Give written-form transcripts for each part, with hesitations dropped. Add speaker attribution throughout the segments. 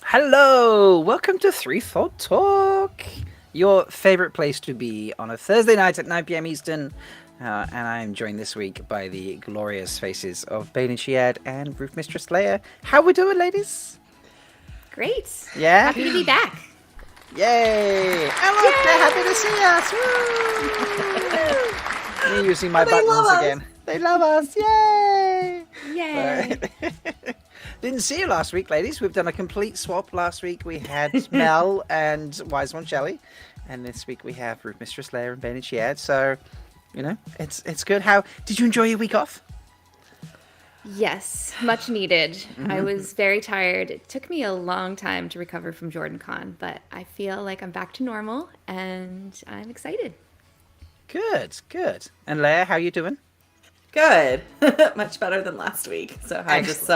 Speaker 1: Hello, welcome to Three Thought Talk, your favorite place to be on a Thursday night at 9 p.m. Eastern. And I'm joined this week by the glorious faces of Bain&Chiad and Roof Mistress Leigh-A. How we doing, ladies?
Speaker 2: Great.
Speaker 1: Yeah?
Speaker 2: Happy to be back.
Speaker 1: Yay! And look, they're happy to see us! Woo! Me using my buttons again. They love us! Yay!
Speaker 2: Yay!
Speaker 1: Didn't see you last week, ladies. We've done a complete swap. Last week we had Mel and One Shelly, and this week we have Roof Mistress Leigh-A and Bain&Chiad. So, you know, it's good. How did you enjoy your week off?
Speaker 2: Yes, much needed. I was very tired. It took me a long time to recover from JordanCon, but I feel like I'm back to normal, and I'm excited.
Speaker 1: Good, good. And Leigh-A, how you doing?
Speaker 3: Good. Much better than last week. So I had just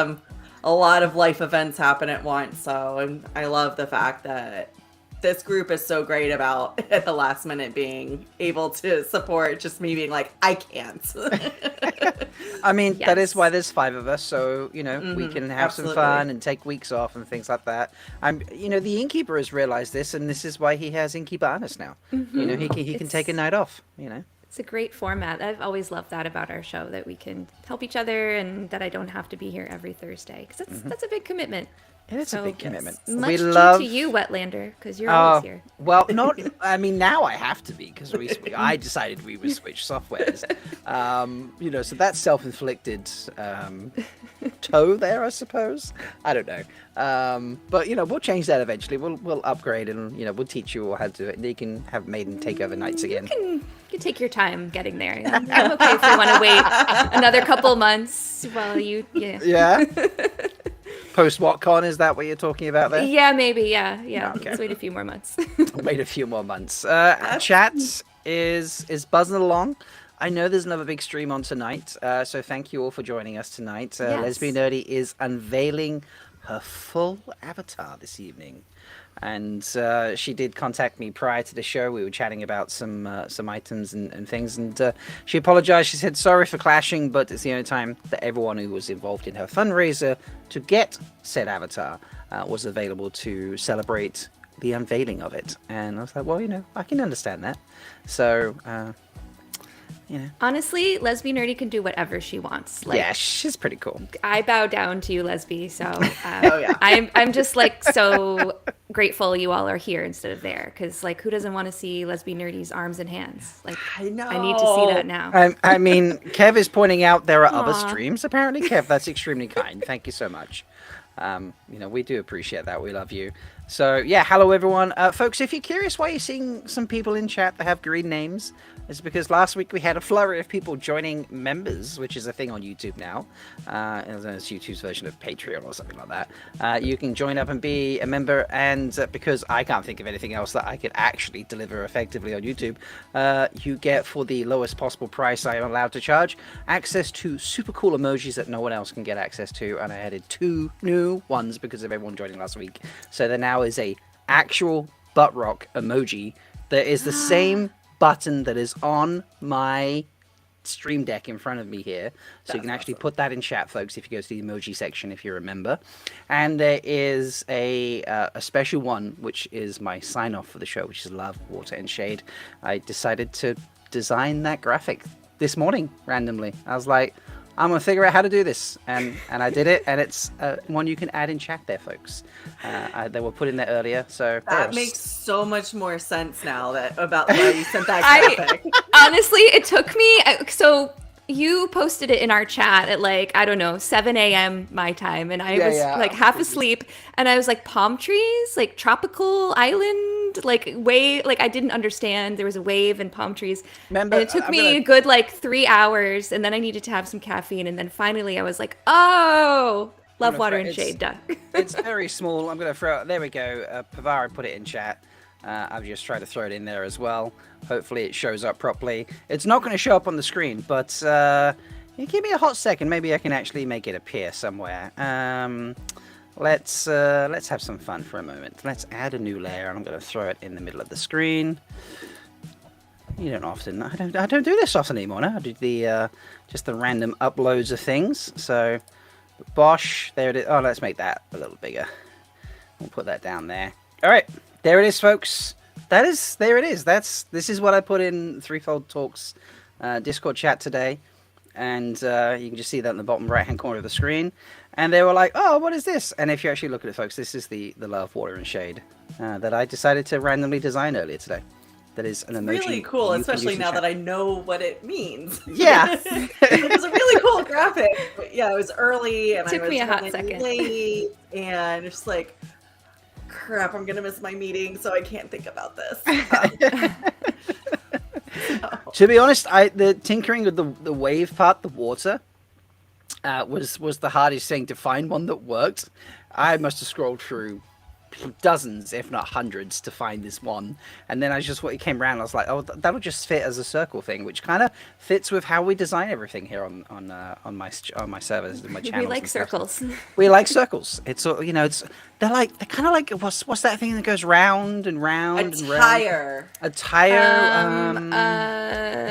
Speaker 3: a lot of life events happen at once. So I love the fact that this group is so great about at the last minute being able to support just me being like, I can't.
Speaker 1: I mean, that is
Speaker 2: Yes.
Speaker 1: why there's 5 of us, so, you know, we can have
Speaker 3: absolutely.
Speaker 1: some fun and take weeks off and things like that. You know, the innkeeper has realized this, and this is why he has Innkeeper Honest now. You know, he can take a night off, you know.
Speaker 2: It's a great format. I've always loved that about our show, that we can help each other and that I don't have to be here every Thursday, because that's a big commitment.
Speaker 1: It is a
Speaker 2: So,
Speaker 1: big commitment.
Speaker 2: Much
Speaker 1: We
Speaker 2: due
Speaker 1: love
Speaker 2: to you, Wetlander, because you're always here.
Speaker 1: Well, not. I mean, now I have to be because I decided we would switch softwares. You know, so that's self-inflicted toe there, I suppose. I don't know. But you know, we'll change that eventually. We'll upgrade and you know we'll teach you all how to do it. And you can have Maiden take over nights again.
Speaker 2: You can take your time getting there. I'm okay if you want to wait another couple months while you.
Speaker 1: Yeah. Post WhatCon, is that what you're talking about there?
Speaker 2: Yeah, maybe. Yeah.
Speaker 1: Okay.
Speaker 2: Let's wait a few more months.
Speaker 1: Wait a few more months. Chat is buzzing along. I know there's another big stream on tonight, so thank you all for joining us tonight.
Speaker 2: Yes.
Speaker 1: Lesbian Nerdy is unveiling her full avatar this evening, and she did contact me prior to the show. We were chatting about some items and things, and she apologized. She said sorry for clashing, but it's the only time that everyone who was involved in her fundraiser to get said avatar was available to celebrate the unveiling of it. And I was like, well, you know, I can understand that. So, you know.
Speaker 2: Honestly, Lesbian Nerdy can do whatever she wants. Like,
Speaker 1: Yeah, she's pretty cool.
Speaker 2: I bow down to you, Lesby. So
Speaker 3: yeah.
Speaker 2: I'm just like so grateful you all are here instead of there, because like who doesn't want to see Lesbian Nerdy's arms and hands? Like
Speaker 3: I know.
Speaker 2: I need to see that now.
Speaker 1: I mean, Kev is pointing out there are other
Speaker 2: Aw.
Speaker 1: streams, apparently. Kev, that's extremely kind. Thank you so much. You know, we do appreciate that. We love you. So, yeah, hello, everyone. Folks, if you're curious why you're seeing some people in chat that have green names, it's because last week we had a flurry of people joining members, which is a thing on YouTube now. It's YouTube's version of Patreon or something like that. You can join up and be a member, and because I can't think of anything else that I could actually deliver effectively on YouTube, you get, for the lowest possible price I am allowed to charge, access to super cool emojis that no one else can get access to, and I added 2 new ones because of everyone joining last week. So there now is a actual butt rock emoji that is the same button that is on my stream deck in front of me here, so you can actually put that in chat, folks, if you go to the emoji section, if you're a member. And there is a special one, which is my sign off for the show, which is love, water, and shade. I decided to design that graphic this morning randomly. I was like, I'm gonna figure out how to do this, and I did it, and it's one you can add in chat there, folks. They were put in there earlier, so
Speaker 3: That makes so much more sense now about why you sent that graphic.
Speaker 2: Honestly, it took me so you posted it in our chat at like, I don't know, 7 a.m. my time, and I was like half asleep, and I was like, palm trees, like tropical island, like wave, like I didn't understand there was a wave and palm trees.
Speaker 1: Remember,
Speaker 2: and it took me a good like 3 hours, and then I needed to have some caffeine, and then finally I was like, oh, love, water, and shade, duh.
Speaker 1: It's very small. I'm going to throw it. There we go. Pavara put it in chat. I've just tried to throw it in there as well. Hopefully it shows up properly. It's not going to show up on the screen, but give me a hot second. Maybe I can actually make it appear somewhere. Let's have some fun for a moment. Let's add a new layer, and I'm going to throw it in the middle of the screen. You don't often. I don't do this often anymore. Now I do the just the random uploads of things. So, Bosh, there it is. Oh, let's make that a little bigger. We'll put that down there. All right, there it is, folks. There it is. This is what I put in Threefold Talks Discord chat today, and you can just see that in the bottom right-hand corner of the screen. And they were like, "Oh, what is this?" And if you actually look at it, folks, this is the love, water, and shade that I decided to randomly design earlier today. That is an emoji.
Speaker 3: Really cool, especially now that I know what it means.
Speaker 1: Yeah.
Speaker 3: It was a really cool graphic. But yeah, it was early, and
Speaker 2: Took
Speaker 3: I was
Speaker 2: me a hot
Speaker 3: running
Speaker 2: second.
Speaker 3: late, and just like, crap, I'm gonna miss my meeting, so I can't think about this.
Speaker 1: To be honest, the tinkering with the wave part, the water, was the hardest thing to find one that worked. I must have scrolled through dozens, if not hundreds, to find this one. And then it came around, I was like, oh, that'll just fit as a circle thing, which kind of fits with how we design everything here on my servers and my channels.
Speaker 2: We like circles.
Speaker 1: We like circles. It's they're kind of like what's that thing that goes round and round and round? A tire.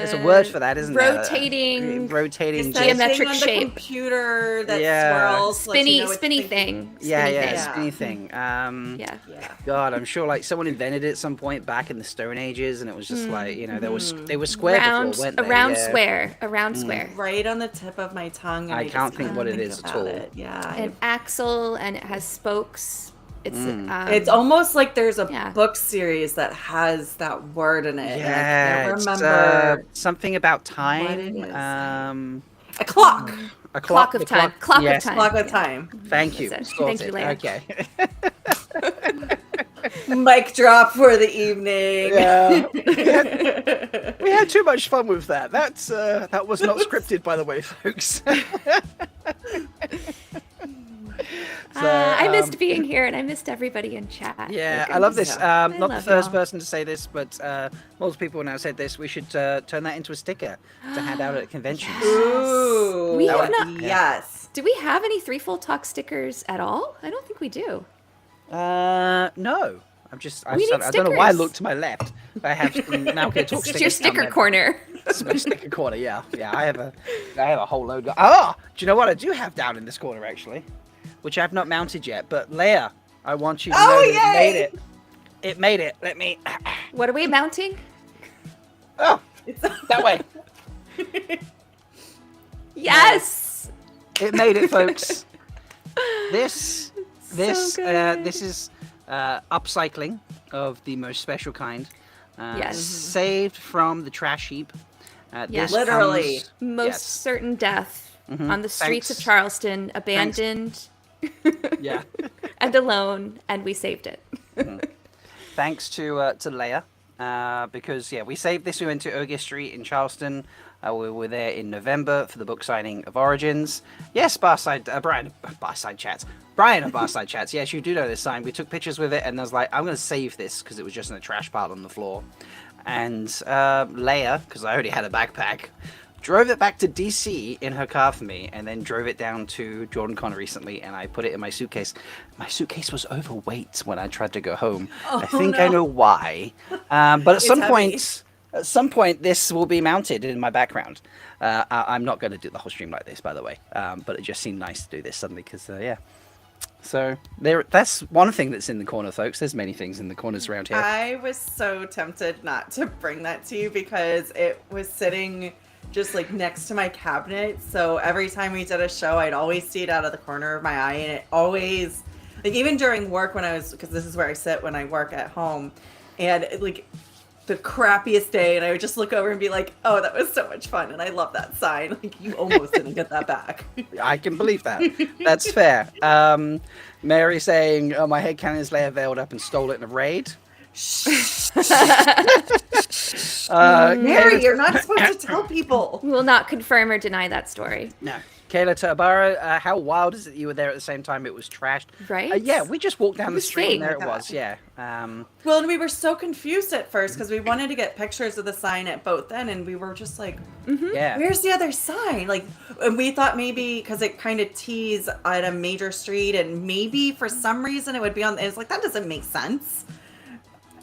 Speaker 1: There's a word for that, isn't there?
Speaker 2: Rotating
Speaker 3: geometric
Speaker 2: shape.
Speaker 3: On the computer that swirls.
Speaker 2: Spinny thing.
Speaker 1: Spinny thing.
Speaker 2: Yeah.
Speaker 1: God, I'm sure like someone invented it at some point back in the Stone Ages, and it was just they were square before, weren't they?
Speaker 2: A round square.
Speaker 3: Right on the tip of my tongue.
Speaker 1: I can't think what it is at all.
Speaker 3: Yeah.
Speaker 2: An axle, and it has spokes.
Speaker 3: It's almost like there's a book series that has that word in it.
Speaker 1: Yeah,
Speaker 3: I can't remember
Speaker 1: something about time.
Speaker 3: What it is.
Speaker 1: A clock.
Speaker 2: A clock of time. Clock of time.
Speaker 3: Clock of time.
Speaker 1: Thank you.
Speaker 2: Thank you, Leigh-A.
Speaker 1: Okay.
Speaker 3: Mic drop for the evening.
Speaker 1: Yeah. We had too much fun with that. That was not scripted, by the way, folks.
Speaker 2: I missed being here, and I missed everybody in chat.
Speaker 1: Yeah, I love this. Not the first person to say this, but multiple people now said this. We should turn that into a sticker to hand out at conventions.
Speaker 2: Yes.
Speaker 3: Ooh,
Speaker 2: we have not.
Speaker 3: Yes.
Speaker 2: Do we have any Threefold Talk stickers at all? I don't think we do.
Speaker 1: No. I don't know why I looked to my left. I have some Malkier Talk stickers.
Speaker 2: It's your sticker corner.
Speaker 1: It's my sticker corner. Yeah. I have a whole load. Do you know what I do have down in this corner actually? Which I've not mounted yet, but Leigh-A, I want you to know that it made it. It made it. Let me.
Speaker 2: What are we mounting?
Speaker 1: Oh, that way.
Speaker 2: Yes.
Speaker 1: It made it, folks. This is upcycling of the most special kind.
Speaker 2: Yes.
Speaker 1: Saved from the trash heap.
Speaker 2: Yes.
Speaker 3: Literally.
Speaker 2: Most certain death on the streets of Charleston, abandoned.
Speaker 1: Yeah.
Speaker 2: And alone, and we saved it.
Speaker 1: Thanks to Leigh-A, because we saved this. We went to Ogier Street in Charleston. We were there in November for the book signing of Origins. Yes, Brian of Barside Chats. Yes, you do know this sign. We took pictures with it, and I was like, I'm going to save this because it was just in a trash pile on the floor. And Leigh-A, because I already had a backpack, drove it back to DC in her car for me, and then drove it down to JordanCon recently, and I put it in my suitcase. My suitcase was overweight when I tried to go home. I think I know why. But at some point, this will be mounted in my background. I'm not going to do the whole stream like this, by the way. But it just seemed nice to do this suddenly, because, So that's one thing that's in the corner, folks. There's many things in the corners around here.
Speaker 3: I was so tempted not to bring that to you because it was sitting just like next to my cabinet. So every time we did a show, I'd always see it out of the corner of my eye. And it always, like even during work because this is where I sit when I work at home, and like the crappiest day, and I would just look over and be like, oh, that was so much fun. And I love that sign. Like you almost didn't get that back.
Speaker 1: I can believe that. That's fair. Mary saying, oh, my headcanon is Leigh-A veiled up and stole it in a raid.
Speaker 3: Mary, you're not supposed to tell people.
Speaker 2: We will not confirm or deny that story.
Speaker 1: No. Kayla Tabara, how wild is it that you were there at the same time it was trashed?
Speaker 2: Right?
Speaker 1: Yeah, we just walked down the street and there it was, yeah.
Speaker 3: Well, and we were so confused at first because we wanted to get pictures of the sign at both ends, and we were just like,
Speaker 1: yeah,
Speaker 3: where's the other sign? Like, and we thought maybe because it kind of tees at a major street, and maybe for some reason it would be on, it's like, that doesn't make sense.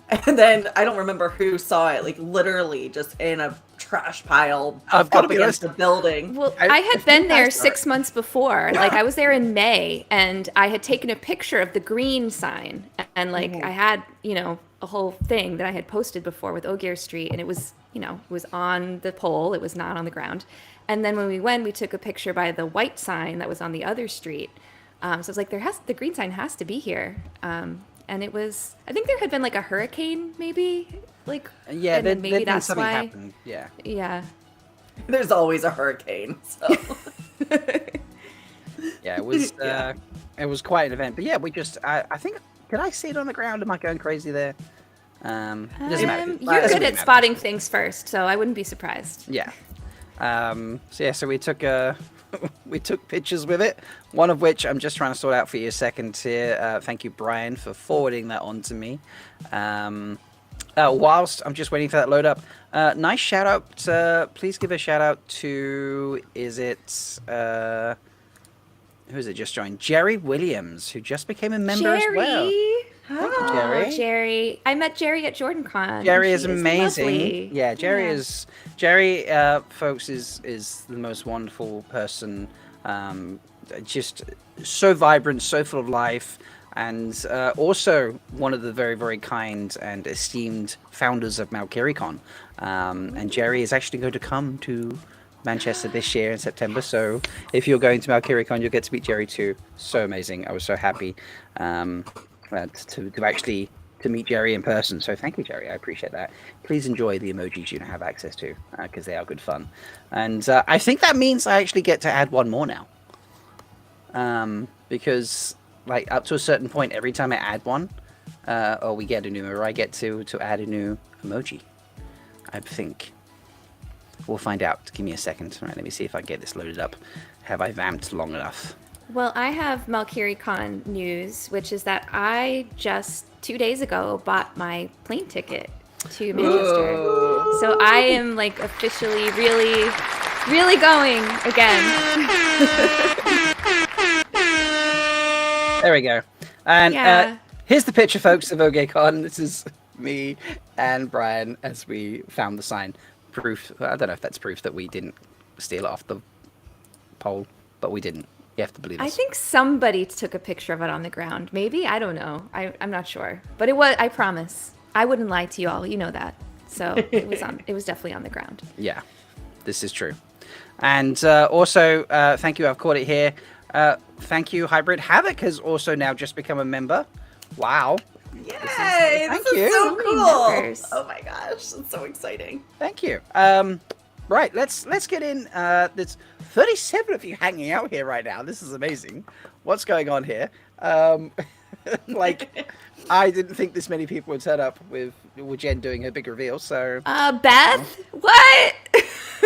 Speaker 3: And then I don't remember who saw it, like literally just in a trash pile
Speaker 1: up
Speaker 3: against the building.
Speaker 2: Well, I had been there 6 months before. Like I was there in May, and I had taken a picture of the green sign, and like I had, a whole thing that I had posted before with Ogier Street, and it was, it was on the pole. It was not on the ground. And then when we went, we took a picture by the white sign that was on the other street. So I was like, the green sign has to be here. And it was, I think there had been like a hurricane, maybe, like,
Speaker 1: yeah,
Speaker 2: and maybe that's
Speaker 1: something
Speaker 2: why.
Speaker 1: Happened. Yeah.
Speaker 2: Yeah.
Speaker 3: There's always a hurricane. So.
Speaker 1: Yeah, it was. It was quite an event. But yeah, we just. I think. Did I see it on the ground? Am I going crazy there? It doesn't matter.
Speaker 2: You're good at spotting things first, so I wouldn't be surprised.
Speaker 1: Yeah. So we took we took pictures with it. One of which I'm just trying to sort out for you a second here. Thank you, Brian, for forwarding that on to me. Whilst I'm just waiting for that load up, nice shout out. Please give a shout out to, is it, who is it just joined? Jerry Williams, who just became a member as well. Thank you, Jerry.
Speaker 2: Jerry. I met Jerry at JordanCon.
Speaker 1: Jerry is amazing.
Speaker 2: Lovely.
Speaker 1: Yeah, Jerry, folks, is the most wonderful person. Just so vibrant, so full of life, and also one of the very, very kind and esteemed founders of Malkier. And Jerry is actually going to come to Manchester this year in September. So if you're going to Malkier, you'll get to meet Jerry too. So amazing. I was so happy. To meet Jerry in person. So thank you, Jerry. I appreciate that. Please enjoy the emojis you have access to, because they are good fun. And I think that means I actually get to add one more now. Because like up to a certain point, every time I add one, or we get a new, or I get to add a new emoji. I think. We'll find out. Give me a second. All right, let me see if I can get this loaded up. Have I vamped long enough?
Speaker 2: Well, I have Malkier news, which is that I just 2 days ago bought my plane ticket to Manchester.
Speaker 1: Whoa.
Speaker 2: So I am like officially really, really going again.
Speaker 1: There we go. And here's the picture, folks, of OGCon. This is me and Brian as we found the sign. Proof. I don't know if that's proof that we didn't steal it off the pole, but we didn't. You have to believe us.
Speaker 2: I think somebody took a picture of it on the ground. Maybe? I don't know. I'm not sure. But it was, I promise. I wouldn't lie to you all. You know that. So it was definitely on the ground.
Speaker 1: Yeah, this is true. And also, thank you. I've caught it here. Thank you. Hybrid Havoc has also now just become a member. Wow.
Speaker 3: Yay! This is so cool. Oh my gosh, that's so exciting.
Speaker 1: Thank you. Right, let's get in. There's 37 of you hanging out here right now. This is amazing. What's going on here? Like, I didn't think this many people would turn up with Jen doing her big reveal. So,
Speaker 2: Beth, what?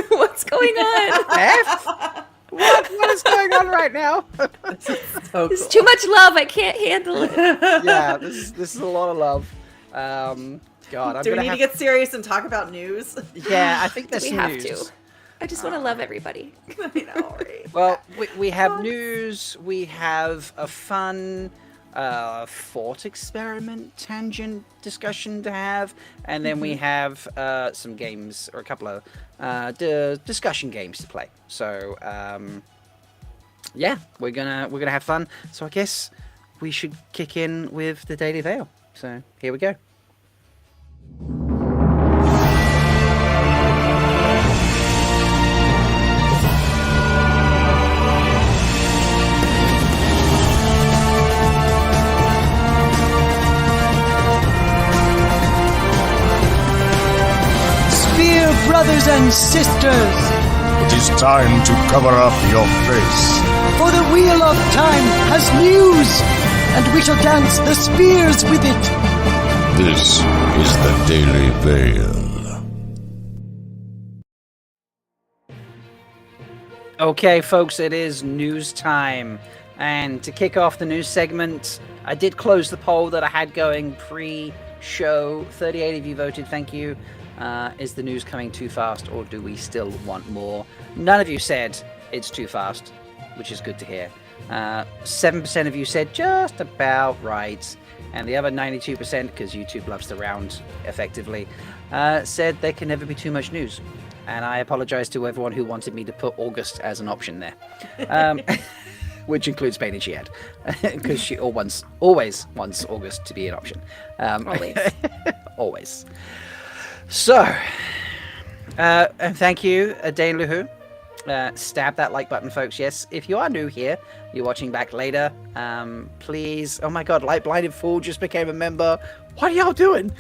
Speaker 2: What's going on?
Speaker 1: Beth, what is going on right now?
Speaker 3: This is so
Speaker 2: There's
Speaker 3: cool.
Speaker 2: too much love. I can't handle it.
Speaker 1: Yeah, this is a lot of love. God,
Speaker 3: Do we need to get serious and talk about news?
Speaker 1: Yeah, I think there's
Speaker 2: We
Speaker 1: some
Speaker 2: have
Speaker 1: news.
Speaker 2: to. I just want to love everybody.
Speaker 3: I know, right?
Speaker 1: Well, we have news. We have a fun thought experiment tangent discussion to have, and then we have some games, or a couple of discussion games to play. So yeah, we're gonna have fun. So I guess we should kick in with the Daily Veil. So here we go.
Speaker 4: Brothers and sisters,
Speaker 5: it is time to cover up your face.
Speaker 4: For the Wheel of Time has news, and we shall dance the spheres with it.
Speaker 5: This is the Daily Veil.
Speaker 1: Okay, folks, it is news time. And to kick off the news segment, I did close the poll that I had going pre-show. 38 of you voted, thank you. Is the news coming too fast, or do we still want more? None of you said it's too fast, which is good to hear. 7% of you said just about right, and the other 92%, because YouTube loves to round effectively, said there can never be too much news. And I apologize to everyone who wanted me to put August as an option there, which includes Bain&Chiad, because she always wants August to be an option.
Speaker 2: Always.
Speaker 1: Always. So, and thank you, Dane Luhu. Stab that like button, folks. Yes, if you are new here, you're watching back later, please, oh my god, Light Blinded Fool just became a member. What are y'all doing?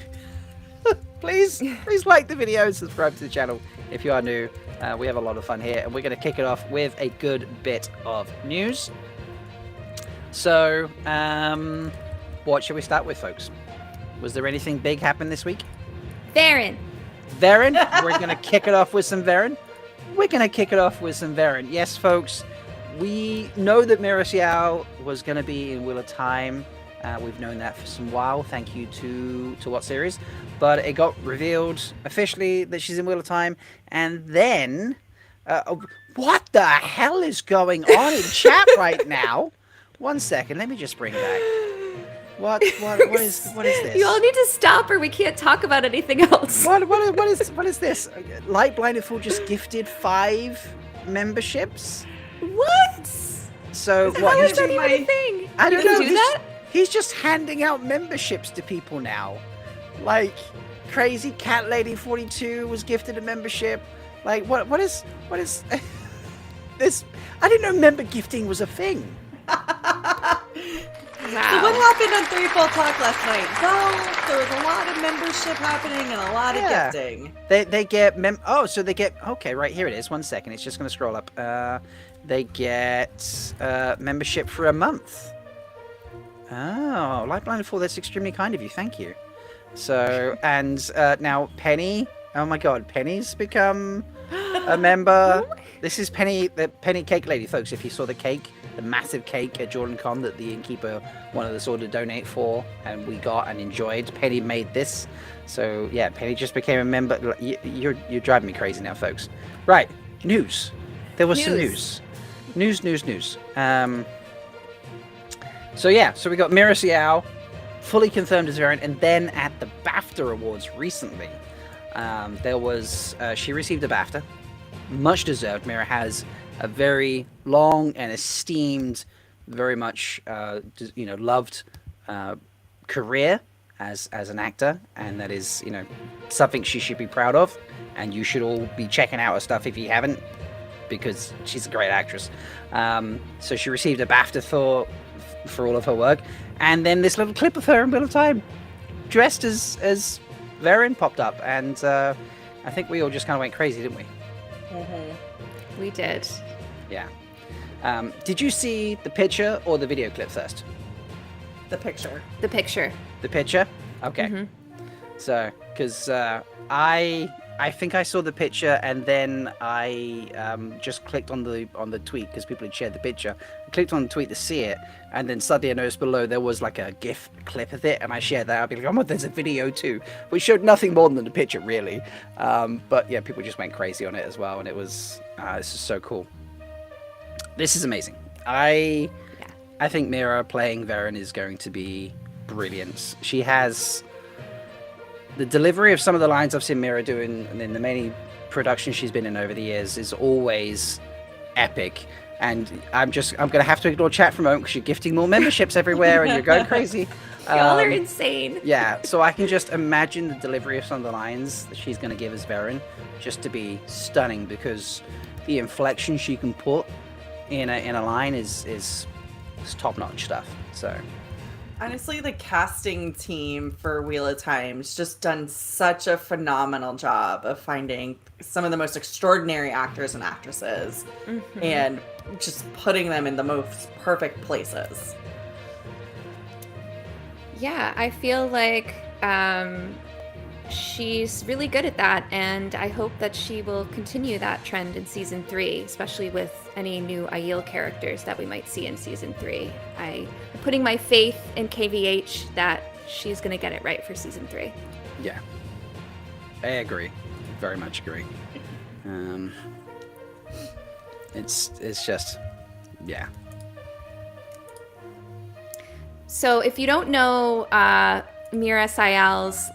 Speaker 1: please like the video and subscribe to the channel if you are new. We have a lot of fun here, and we're going to kick it off with a good bit of news. So, what should we start with, folks? Was there anything big happen this week?
Speaker 2: Verin.
Speaker 1: Verin? We're going to kick it off with some Verin. we're going to kick it off with some Verin. Yes, folks, we know that Mira Xiao was going to be in Wheel of Time. We've known that for some while. Thank you to what series? But it got revealed officially that she's in Wheel of Time. And then, what the hell is going on in chat right now? 1 second, let me just bring it back. What is this?
Speaker 2: You all need to stop or we can't talk about anything else.
Speaker 1: What is this? Light Blinded Fool just gifted 5 memberships?
Speaker 2: What?
Speaker 1: So
Speaker 2: How is that even a thing?
Speaker 1: I don't
Speaker 2: You
Speaker 1: know.
Speaker 2: can do that?
Speaker 1: He's just handing out memberships to people now. Like Crazy Cat Lady 42 was gifted a membership. Like what is this? I didn't know member gifting was a thing.
Speaker 2: Wow.
Speaker 3: So what happened on Threefold Talk last night? Well, there was a lot of membership happening and a lot of gifting.
Speaker 1: They get okay, right here it is. 1 second, it's just gonna scroll up. They get membership for a month. Oh, Light Blinded Fool, that's extremely kind of you. Thank you. So, and now Penny. Oh my God, Penny's become a member. This is Penny, the Penny Cake Lady, folks. If you saw the cake, the massive cake at Jordan Con that the innkeeper wanted us all to donate for, and we got and enjoyed. Penny made this. So yeah, Penny just became a member. You're driving me crazy now, folks. Right, news. There was some news. News. So yeah, so we got Mira Xiao fully confirmed as Verin, and then at the BAFTA Awards recently, there was she received a BAFTA, much deserved. Mira has a very long and esteemed, very much loved career as an actor, and that is something she should be proud of, and you should all be checking out her stuff if you haven't, because she's a great actress. So she received a BAFTA for all of her work, and then this little clip of her in Wheel of Time dressed as Verin popped up, and I think we all just kind of went crazy, didn't we?
Speaker 2: We did.
Speaker 1: Yeah. Did you see the picture or the video clip first?
Speaker 3: The picture.
Speaker 2: The picture.
Speaker 1: The picture? Okay.
Speaker 2: Mm-hmm.
Speaker 1: So, because I think I saw the picture, and then I just clicked on the tweet because people had shared the picture. I clicked on the tweet to see it, and then suddenly I noticed below there was like a GIF clip of it, and I shared that. I'd be like, oh, there's a video too, which showed nothing more than the picture, really. But yeah, people just went crazy on it as well, and it was this is so cool. This is amazing. I think Mira playing Verin is going to be brilliant. She has the delivery of some of the lines I've seen Mira doing in the many productions she's been in over the years is always epic. And I'm gonna have to ignore chat for a moment because you're gifting more memberships everywhere and you're going crazy.
Speaker 2: Y'all are insane.
Speaker 1: Yeah, so I can just imagine the delivery of some of the lines that she's gonna give as Verin just to be stunning, because the inflection she can put in a line is top-notch stuff. So
Speaker 3: honestly, the casting team for Wheel of Time's just done such a phenomenal job of finding some of the most extraordinary actors and actresses and just putting them in the most perfect places.
Speaker 2: Yeah, I feel like she's really good at that, and I hope that she will continue that trend in season 3, especially with any new Aiel characters that we might see in season 3. I'm putting my faith in KVH that she's going to get it right for season 3.
Speaker 1: yeah, I agree, very much agree. It's just, yeah.
Speaker 2: So if you don't know Mira Xiao's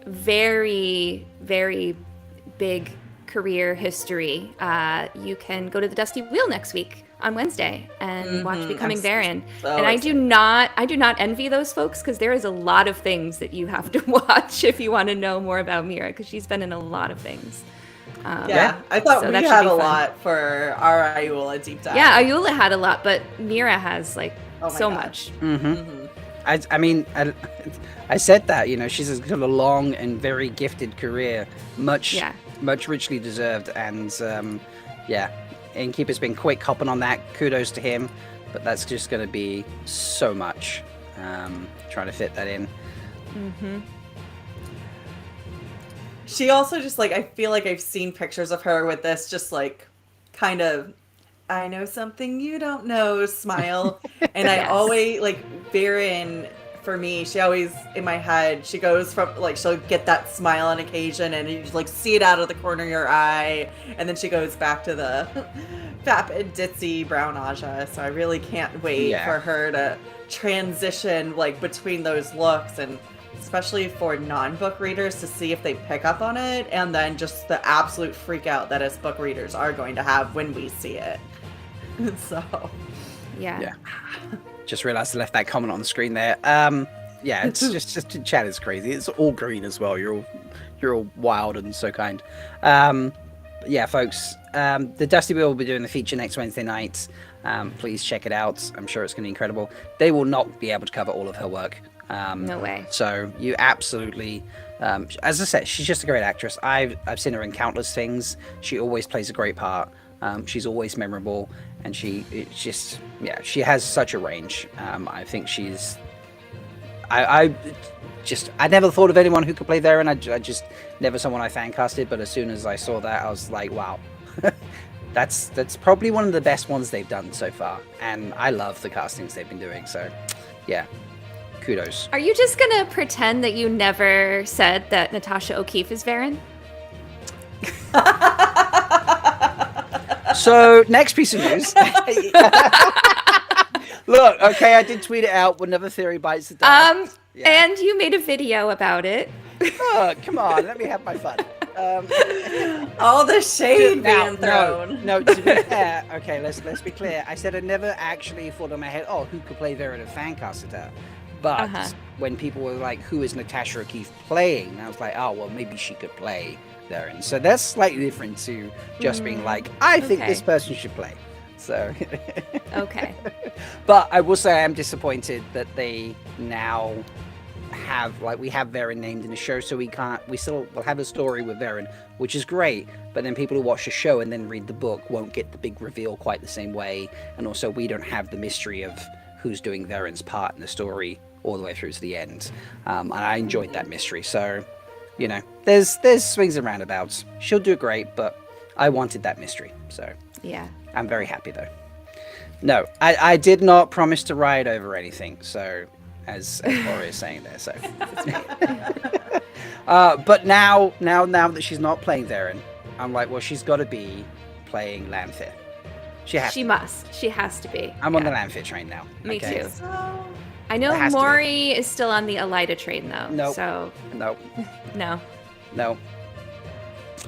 Speaker 2: very, very big career history, you can go to the Dusty Wheel next week on Wednesday and watch Becoming Verin. And I do not envy those folks, because there is a lot of things that you have to watch if you want to know more about Mira, because she's been in a lot of things.
Speaker 3: I thought so we had a lot for our Ayula deep dive.
Speaker 2: Yeah, Ayula had a lot, but Mira has so much.
Speaker 1: I mean, I said that, she's got a long and very gifted career, much richly deserved, and Innkeeper's been quick hopping on that. Kudos to him, but that's just going to be so much trying to fit that in.
Speaker 3: She also just like, I feel like I've seen pictures of her with this just like kind of, I know something you don't know smile. And I always like Verin, for me, she always in my head, she goes from like, she'll get that smile on occasion and you like see it out of the corner of your eye. And then she goes back to the vapid ditzy brown Aja. So I really can't wait for her to transition like between those looks, and especially for non-book readers to see if they pick up on it, and then just the absolute freak out that us book readers are going to have when we see it. So
Speaker 2: yeah.
Speaker 1: Just realized I left that comment on the screen there. Yeah, it's just chat is crazy. It's all green as well. You're all wild and so kind. Yeah, folks. The Dusty Wheel will be doing the feature next Wednesday night. Please check it out. I'm sure it's going to be incredible. They will not be able to cover all of her work.
Speaker 2: No way.
Speaker 1: So you absolutely, as I said, she's just a great actress. I've seen her in countless things. She always plays a great part. She's always memorable, and she has such a range. I think she's. I never thought of anyone who could play Verin. I just never someone I fan casted. But as soon as I saw that, I was like, wow. That's probably one of the best ones they've done so far, and I love the castings they've been doing. So, yeah, kudos.
Speaker 2: Are you just gonna pretend that you never said that Natasha O'Keeffe is Verin?
Speaker 1: So, next piece of news. Look, okay, I did tweet it out. Another theory bites the dust.
Speaker 2: And you made a video about it.
Speaker 1: Oh, come on, let me have my fun.
Speaker 3: All the shade being thrown.
Speaker 1: No, to be fair, okay, let's be clear. I said I never actually thought in my head, oh, who could play Verin and fan casted her? But when people were like, who is Natasha O'Keeffe playing? I was like, oh, well, maybe she could play Verin. So that's slightly different to just being like, I think this person should play. So
Speaker 2: okay.
Speaker 1: But I will say I am disappointed that they now have we have Verin named in the show, so we'll have a story with Verin, which is great, but then people who watch the show and then read the book won't get the big reveal quite the same way, and also we don't have the mystery of who's doing Verin's part in the story all the way through to the end. And I enjoyed that mystery, so there's swings and roundabouts. She'll do great, but I wanted that mystery, so
Speaker 2: yeah,
Speaker 1: I'm very happy though. No, I did not promise to ride over anything, so as Gloria is saying there, so. But now that she's not playing Verin, I'm like, well, she's got to be playing Lamphir. She must.
Speaker 2: She has to be.
Speaker 1: I'm on the Lamphir train now.
Speaker 2: Me too.
Speaker 3: So...
Speaker 2: I know Maury is still on the Elida train though.
Speaker 1: Nope.
Speaker 2: So.
Speaker 1: Nope.
Speaker 2: No.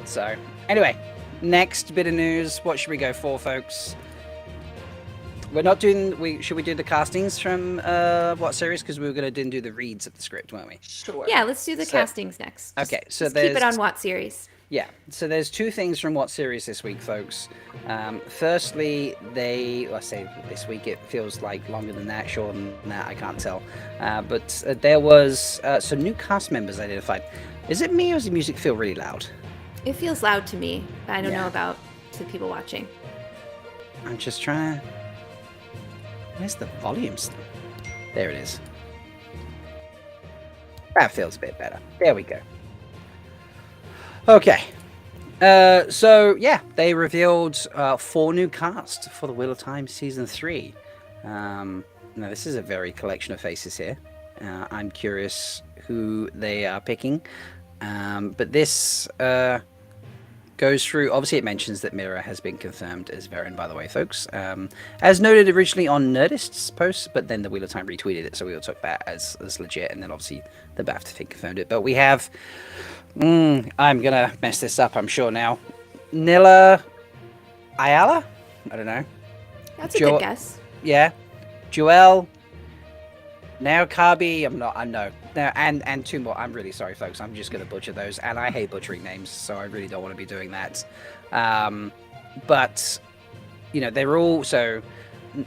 Speaker 1: So anyway, next bit of news. What should we go for, folks? We're not doing. Should we do the castings from what series? Because we were going to do the reads of the script, weren't we?
Speaker 3: Sure.
Speaker 2: Yeah, let's do the castings next.
Speaker 1: Okay, so
Speaker 2: keep it on what series?
Speaker 1: Yeah, so there's two things from what series this week, folks. Firstly, I say this week, it feels like longer than that, shorter than that, I can't tell. But there was some new cast members identified. Is it me or does the music feel really loud?
Speaker 2: It feels loud to me, but I don't know about to the people watching.
Speaker 1: I'm just trying to... Where's the volume still? There it is. That feels a bit better. There we go. Okay. So, yeah, they revealed 4 new casts for the Wheel of Time Season 3. Now, this is a very collection of faces here. I'm curious who they are picking. But this goes through... Obviously, it mentions that Melindhra has been confirmed as Verin, by the way, folks. As noted originally on Nerdist's post, but then the Wheel of Time retweeted it, so we all took that as legit, and then obviously the BAFTA thing confirmed it. But we have... I'm gonna mess this up, I'm sure now. Nilla Ayala? I don't know.
Speaker 2: That's a good guess.
Speaker 1: Yeah. Joel. Now Kabi. I know. Now and 2 more. I'm really sorry, folks. I'm just gonna butcher those, and I hate butchering names, so I really don't want to be doing that. But they're all so.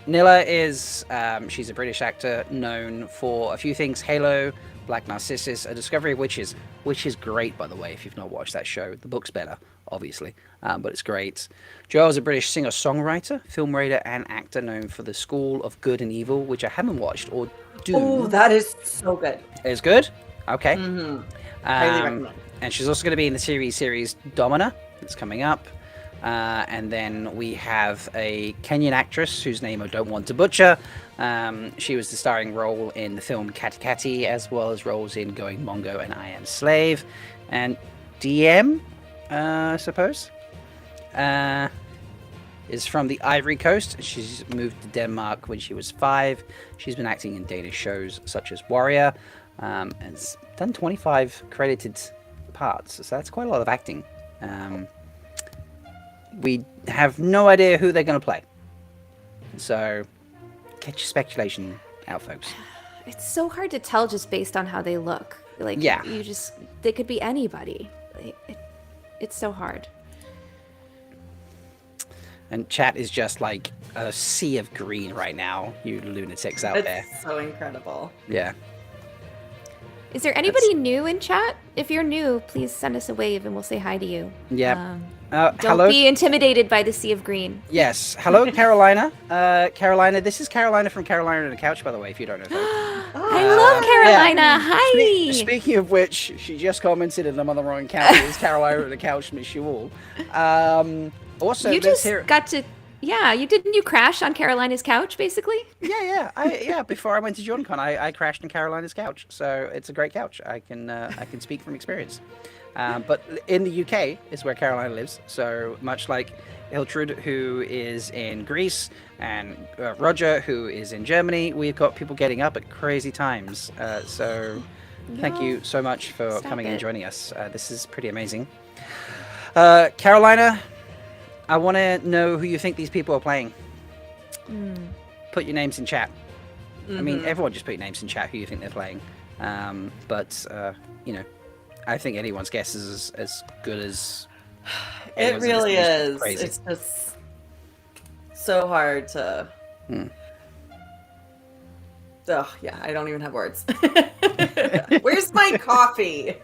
Speaker 1: Nilla is she's a British actor known for a few things: Halo, Black Narcissus, A Discovery of Witches, which is great, by the way, if you've not watched that show. The book's better, obviously, but it's great. Joel's a British singer-songwriter, film writer, and actor known for The School of Good and Evil, which I haven't watched or do.
Speaker 3: Oh, that is so good.
Speaker 1: It's good? Okay.
Speaker 3: Mm-hmm. Highly recommend.
Speaker 1: and she's also going to be in the series Domina that's coming up. And then we have a Kenyan actress whose name I don't want to butcher. She was the starring role in the film Kati Kati, as well as roles in Going Mongo and I Am Slave. And DM, I suppose, is from the Ivory Coast. She's moved to Denmark when she was 5. She's been acting in Danish shows such as Warrior, and has done 25 credited parts. So that's quite a lot of acting. We have no idea who they're going to play. So get your speculation out, folks.
Speaker 2: It's so hard to tell just based on how they look. Like,
Speaker 1: yeah.
Speaker 2: They could be anybody. It's so hard.
Speaker 1: And chat is just like a sea of green right now, you lunatics out there.
Speaker 3: It's so incredible.
Speaker 1: Yeah.
Speaker 2: Is there anybody new in chat? If you're new, please send us a wave and we'll say hi to you.
Speaker 1: Yeah.
Speaker 2: Don't
Speaker 1: hello?
Speaker 2: be intimidated by the sea of green.
Speaker 1: Yes. Hello, Carolina. Carolina, this is Carolina from Carolina on the Couch, by the way, if you don't know that.
Speaker 2: I love Carolina.
Speaker 1: Yeah.
Speaker 2: Hi.
Speaker 1: Speaking of which, she just commented and I'm on the wrong account. It's Carolina on the Couch, miss you all. Also,
Speaker 2: you just got to... Yeah, you crash on Carolina's couch, basically?
Speaker 1: Yeah. Before I went to JohnCon, I crashed on Carolina's couch, so it's a great couch. I can speak from experience. But in the UK is where Carolina lives, so much like Hiltrud, who is in Greece, and Roger, who is in Germany, we've got people getting up at crazy times. So thank you so much for coming and joining us. This is pretty amazing. Carolina, I want to know who you think these people are playing. Put your names in chat. I mean, everyone just put your names in chat who you think they're playing. But I think anyone's guess is as good as...
Speaker 3: It really is. Crazy. It's just so hard to... Oh, yeah, I don't even have words. Where's my coffee?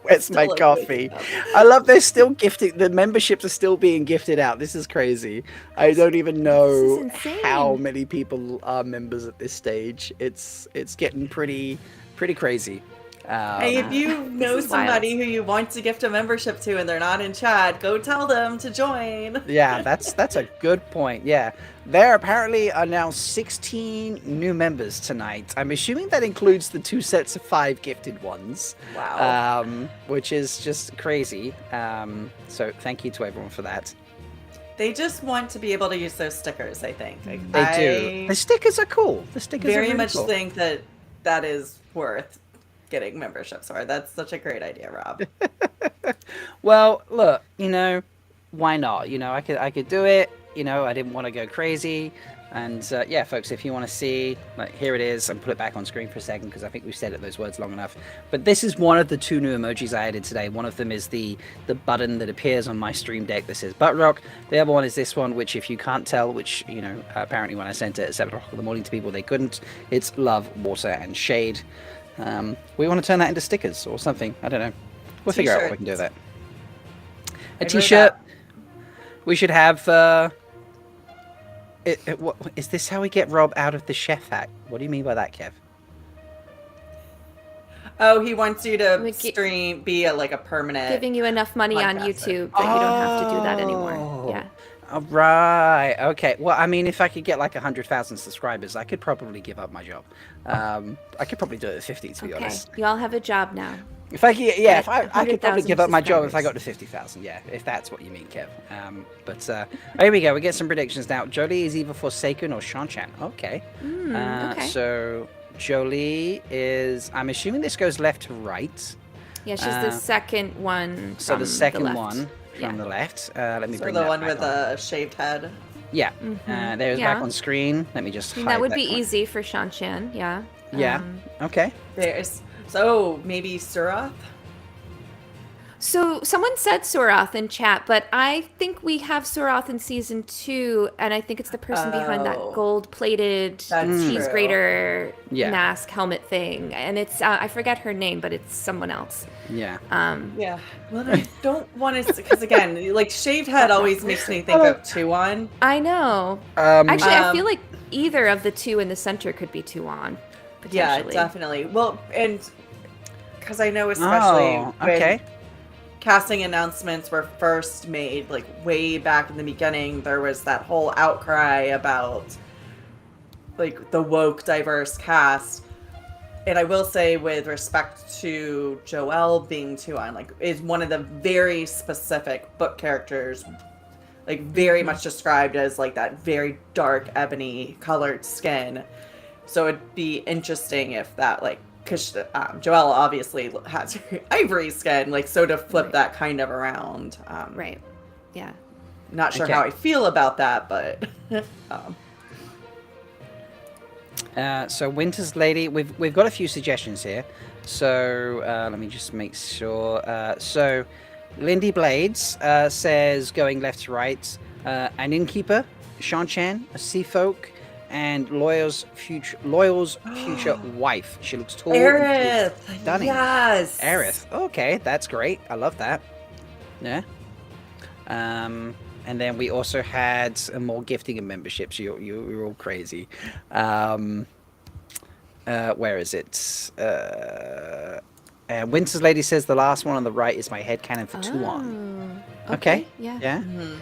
Speaker 1: Where's my coffee? I love they're still gifting. The memberships are still being gifted out. This is crazy. I don't even know how many people are members at this stage. It's getting pretty crazy.
Speaker 3: Hey, if you know somebody who you want to gift a membership to and they're not in chat, go tell them to join.
Speaker 1: Yeah, that's a good point. Yeah, there apparently are now 16 new members tonight. I'm assuming that includes the 2 sets of 5 gifted ones.
Speaker 3: Wow.
Speaker 1: Which is just crazy. So thank you to everyone for that.
Speaker 3: They just want to be able to use those stickers, I think.
Speaker 1: They do. The stickers are cool. The stickers
Speaker 3: very
Speaker 1: are really
Speaker 3: much
Speaker 1: cool.
Speaker 3: think that is worth getting memberships for. That's such a great idea, Rob.
Speaker 1: Well, look, why not? I could do it. I didn't want to go crazy. And yeah, folks, if you want to see, like, here it is, and put it back on screen for a second because I think we've said those words long enough. But this is one of the 2 new emojis I added today. One of them is the button that appears on my stream deck that says Butt Rock. The other one is this one, which if you can't tell, which apparently when I sent it at 7 o'clock in the morning to people, they couldn't. It's Love, Water, and Shade. We want to turn that into stickers or something. I don't know. We'll figure out what we can do with that. A t-shirt. We should have... what, is this how we get Rob out of the chef hat? What do you mean by that, Kev?
Speaker 3: Oh, he wants you to be a permanent...
Speaker 2: Giving you enough money on YouTube that you don't have to do that anymore. Yeah.
Speaker 1: All right. Okay. Well, I mean, if I could get 100,000 subscribers, I could probably give up my job. I could probably do it at 50, to be honest.
Speaker 2: You all have a job now.
Speaker 1: If I could, I could probably give up my job if I got to 50,000. Yeah, if that's what you mean, Kev. But here we go. We get some predictions now. Jolie is either Forsaken or Shanchan. Okay.
Speaker 2: Okay.
Speaker 1: So Jolie is. I'm assuming this goes left to right.
Speaker 2: Yeah, she's the second one.
Speaker 1: So the second
Speaker 2: left.
Speaker 1: one from the left. Let me bring
Speaker 3: the
Speaker 1: that
Speaker 3: one
Speaker 1: back
Speaker 3: with a shaved head.
Speaker 1: Yeah. There's back on screen. Let me just.
Speaker 2: That would be easy for Shanchan. Yeah.
Speaker 1: Yeah. Okay.
Speaker 3: So maybe Surath?
Speaker 2: So someone said Surath in chat, but I think we have Surath in season 2, and I think it's the person behind that gold-plated cheese grater mask helmet thing. And it's I forget her name, but it's someone else.
Speaker 1: Yeah.
Speaker 3: Yeah. Well, I don't want to, because again, shaved head always makes me think of Tuon.
Speaker 2: I know. Actually, I feel like either of the 2 in the center could be Tuon.
Speaker 3: Yeah, definitely. Well, and because I know especially casting announcements were first made, like way back in the beginning, there was that whole outcry about like the woke, diverse cast. And I will say, with respect to Joelle being Tuon, like, is one of the very specific book characters, like very much described as like that very dark ebony colored skin. So it'd be interesting if that, like, because Joelle obviously has ivory skin, like, so to flip that kind of around.
Speaker 2: Right. Yeah.
Speaker 3: Not sure how I feel about that, but.
Speaker 1: So Winter's Lady, we've got a few suggestions here. So let me just make sure. So Lindy Blades says going left to right, an innkeeper, Shan-Chan, a sea folk, and Loyal's future wife. She looks tall.
Speaker 3: Aerith,
Speaker 1: stunning.
Speaker 3: Yes.
Speaker 1: Aerith. Okay, that's great. I love that. Yeah. And then we also had more gifting and memberships. You're all crazy. Where is it? And Winter's Lady says the last one on the right is my headcanon for Tuon. Okay.
Speaker 2: Yeah.
Speaker 1: Yeah.
Speaker 2: Mm-hmm.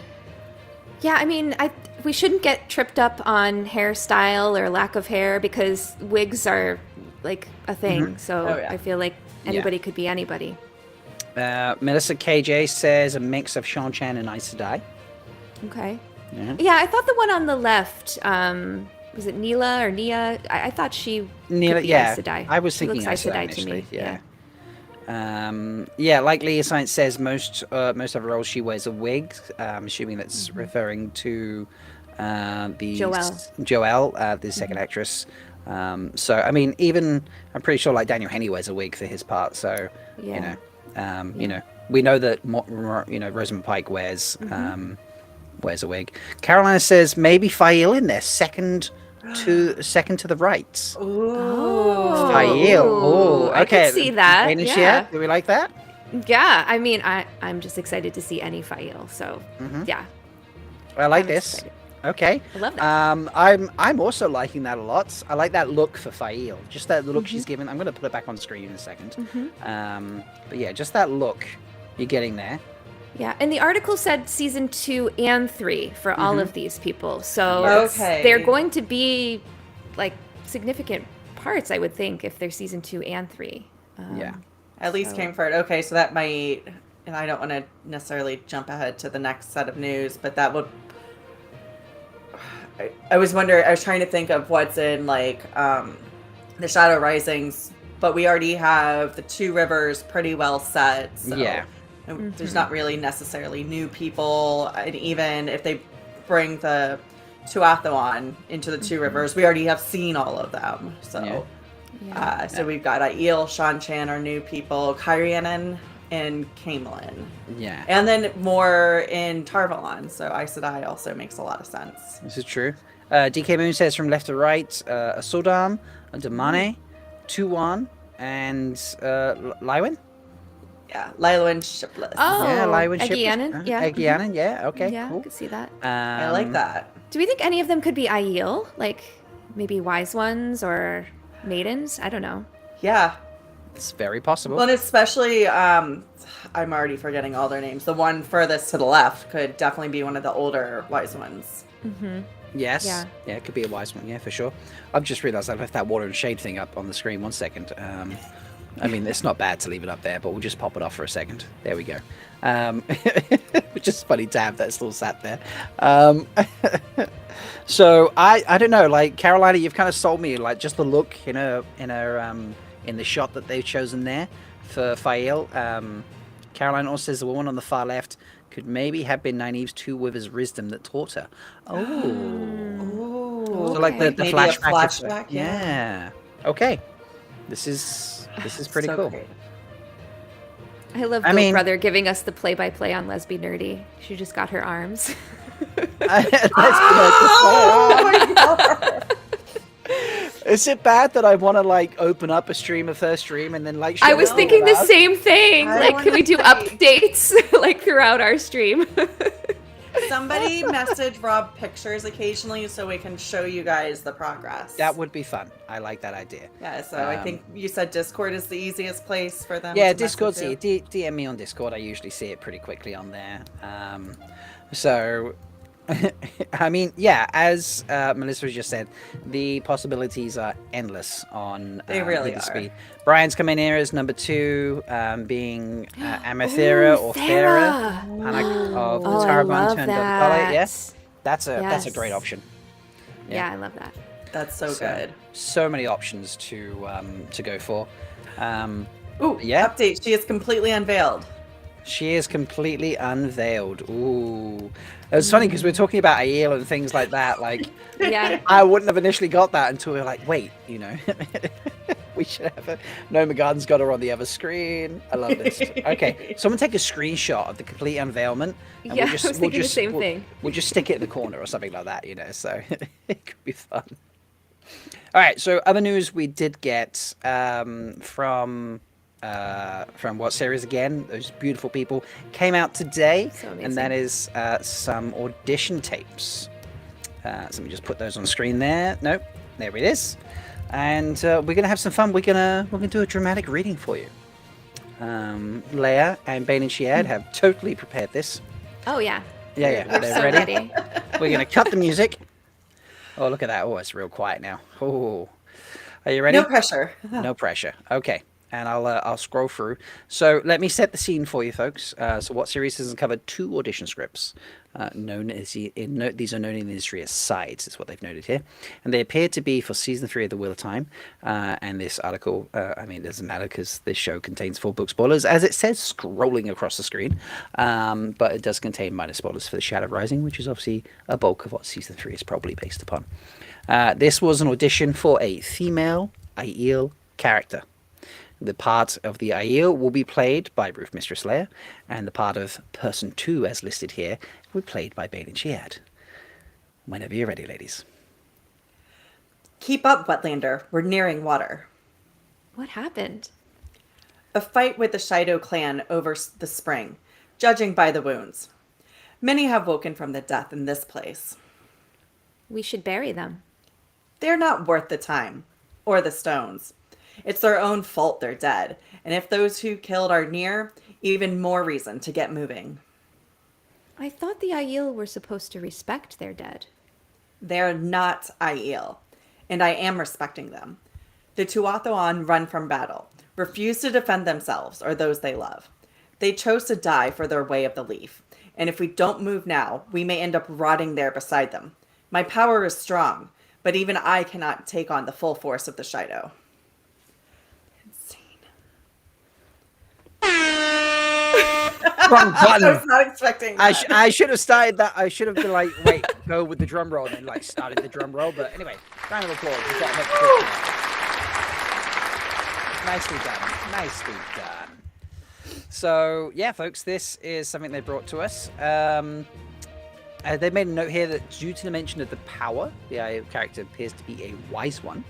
Speaker 2: Yeah, I mean, we shouldn't get tripped up on hairstyle or lack of hair because wigs are like a thing. Mm-hmm. So I feel like anybody could be anybody.
Speaker 1: Melissa KJ says a mix of Shan-Chan and Aes Sedai.
Speaker 2: Okay. Yeah, I thought the one on the left, was it Neela or Nia? I thought she could be Aes Sedai.
Speaker 1: I was thinking Aes Sedai initially. Like Leigh Science says, most of her roles she wears a wig. I'm assuming that's referring to Joelle, the second actress. So I mean, even I'm pretty sure like Daniel Henney wears a wig for his part. So you know, we know that Rosamund Pike wears a wig. Carolina says maybe Fael in there, second to the right.
Speaker 2: Oh,
Speaker 1: Fael. Oh, okay.
Speaker 2: I can see that.
Speaker 1: Bain&Chiad, do we like that?
Speaker 2: Yeah, I mean, I'm just excited to see any Fael. So yeah,
Speaker 1: I like this. Excited. Okay.
Speaker 2: I love that.
Speaker 1: I'm also liking that a lot. I like that look for Fael. Just that look she's given. I'm going to put it back on screen in a second. But yeah, just that look you're getting there.
Speaker 2: Yeah, and the article said season 2 and 3 for all of these people. So they're going to be like significant parts, I would think, if they're season 2 and 3.
Speaker 3: At least came for it. Okay, so that might, and I don't want to necessarily jump ahead to the next set of news, but that would. I was trying to think of what's in like the Shadow Risings, but we already have the Two Rivers pretty well set. So. Yeah. There's not really necessarily new people, and even if they bring the Tuatha into the Two Rivers, we already have seen all of them. So, so we've got Aiel, Shan-Chan are new people, Cairhienin, and Camelin. Yeah, and then more in Tarvalon. So Aes Sedai also makes a lot of sense.
Speaker 1: This is true. DK Moon says from left to right, a Sodam, a Damane, Tuon, and Lywin.
Speaker 3: Yeah, Lywin Shipless.
Speaker 2: Oh,
Speaker 1: yeah, Lywin
Speaker 2: Shipless.
Speaker 1: Egyanin, yeah, okay,
Speaker 2: yeah,
Speaker 1: cool.
Speaker 2: I could see that.
Speaker 3: I like that.
Speaker 2: Do we think any of them could be Aiel? Like, maybe wise ones or maidens? I don't know.
Speaker 3: Yeah.
Speaker 1: It's very possible.
Speaker 3: Well, and especially, I'm already forgetting all their names. The one furthest to the left could definitely be one of the older wise ones.
Speaker 1: Yes. Yeah, it could be a wise one, yeah, for sure. I've just realised I left that water and shade thing up on the screen. 1 second. I mean, it's not bad to leave it up there, but we'll just pop it off for a second. There we go. Which is funny to have that still sat there. So I don't know, like Carolina, you've kind of sold me, like just the look in the shot that they've chosen there for Fael. Carolina also says the woman on the far left could maybe have been Nynaeve's two withers' wisdom that taught her. So like the flashback. Yeah. Okay. This is pretty cool. Great.
Speaker 2: I love Bill Brother giving us the play-by-play on Lesbi Nerdy. She just got her arms.
Speaker 3: Oh my God.
Speaker 1: Is it bad that I want to like open up a stream of her stream and then like?
Speaker 2: I was thinking the same thing. Like, can we do updates like throughout our stream?
Speaker 3: somebody message Rob pictures occasionally so we can show you guys the progress.
Speaker 1: That would be fun. I like that idea.
Speaker 3: Yeah, so I think you said Discord is the easiest place for them.
Speaker 1: Yeah,
Speaker 3: to
Speaker 1: Discord's
Speaker 3: message
Speaker 1: easy. DM me on Discord. I usually see it pretty quickly on there. So, I mean, yeah, as Melissa just said, the possibilities are endless on
Speaker 3: They really
Speaker 1: with the
Speaker 3: are.
Speaker 1: speed. Brian's coming here as number 2, being Amathera or Farah of
Speaker 2: Oh, I
Speaker 1: Taraban
Speaker 2: love
Speaker 1: turned
Speaker 2: that.
Speaker 1: Yes, that's a
Speaker 2: Yes.
Speaker 1: great option.
Speaker 2: Yeah, I love that.
Speaker 3: That's so good.
Speaker 1: So many options to go for.
Speaker 3: Ooh,
Speaker 1: yeah.
Speaker 3: update. She is completely unveiled.
Speaker 1: She is completely unveiled. Ooh. It was funny because we were talking about Aiel and things like that. Like,
Speaker 2: Yeah.
Speaker 1: I wouldn't have initially got that until we were like, wait, we should have it. Nomagarden's got her on the other screen. I love this. Okay, someone take a screenshot of the complete unveilment. And
Speaker 2: Yeah, I was thinking the same thing.
Speaker 1: We'll just stick it in the corner or something like that, so it could be fun. All right, so other news we did get from what series again? Those beautiful people came out today,
Speaker 2: So amazing.
Speaker 1: and that is some audition tapes. So let me just put those on screen there. Nope, there it is. And we're gonna have some fun. We're gonna do a dramatic reading for you. Leigh-A and Bain&Chiad have totally prepared this.
Speaker 2: Oh, yeah.
Speaker 1: Yeah,
Speaker 2: We're
Speaker 1: they're
Speaker 2: so
Speaker 1: ready.
Speaker 2: ready.
Speaker 1: We're gonna cut the music. Oh, look at that! Oh, it's real quiet now. Oh, are you ready?
Speaker 3: No pressure.
Speaker 1: No pressure. Okay, and I'll scroll through. So let me set the scene for you, folks. So what series has covered 2 audition scripts, known as these are known in the industry as sides, is what they've noted here, and they appear to be for season 3 of The Wheel of Time. And this article, I mean, it doesn't matter because this show contains full book spoilers, as it says scrolling across the screen. But it does contain minor spoilers for The Shadow Rising, which is obviously a bulk of what season 3 is probably based upon. This was an audition for a female Aiel character. The part of the Aiel will be played by Roof Mistress Leigh-A, and the part of Person 2, as listed here, will be played by Bain&Chiad. Whenever you're ready, ladies.
Speaker 3: Keep up, Wetlander. We're nearing water.
Speaker 2: What happened?
Speaker 3: A fight with the Shido clan over the spring, judging by the wounds. Many have woken from the death in this place.
Speaker 2: We should bury them.
Speaker 3: They're not worth the time, or the stones. It's their own fault they're dead, and if those who killed are near, even more reason to get moving.
Speaker 2: I thought the Aiel were supposed to respect their dead.
Speaker 3: They're not Aiel, and I am respecting them. The Tuatha'an run from battle, refuse to defend themselves or those they love. They chose to die for their way of the leaf, and if we don't move now, we may end up rotting there beside them. My power is strong, but even I cannot take on the full force of the Shido.
Speaker 1: Wrong button.
Speaker 3: I was not expecting that.
Speaker 1: I should have started that. I should have been like, wait, go with the drum roll, and then like started the drum roll. But anyway, round of applause. We've got nicely done. Nicely done. So yeah, folks, this is something they brought to us. They made a note here that due to the mention of the power, the Aiel character appears to be a wise one.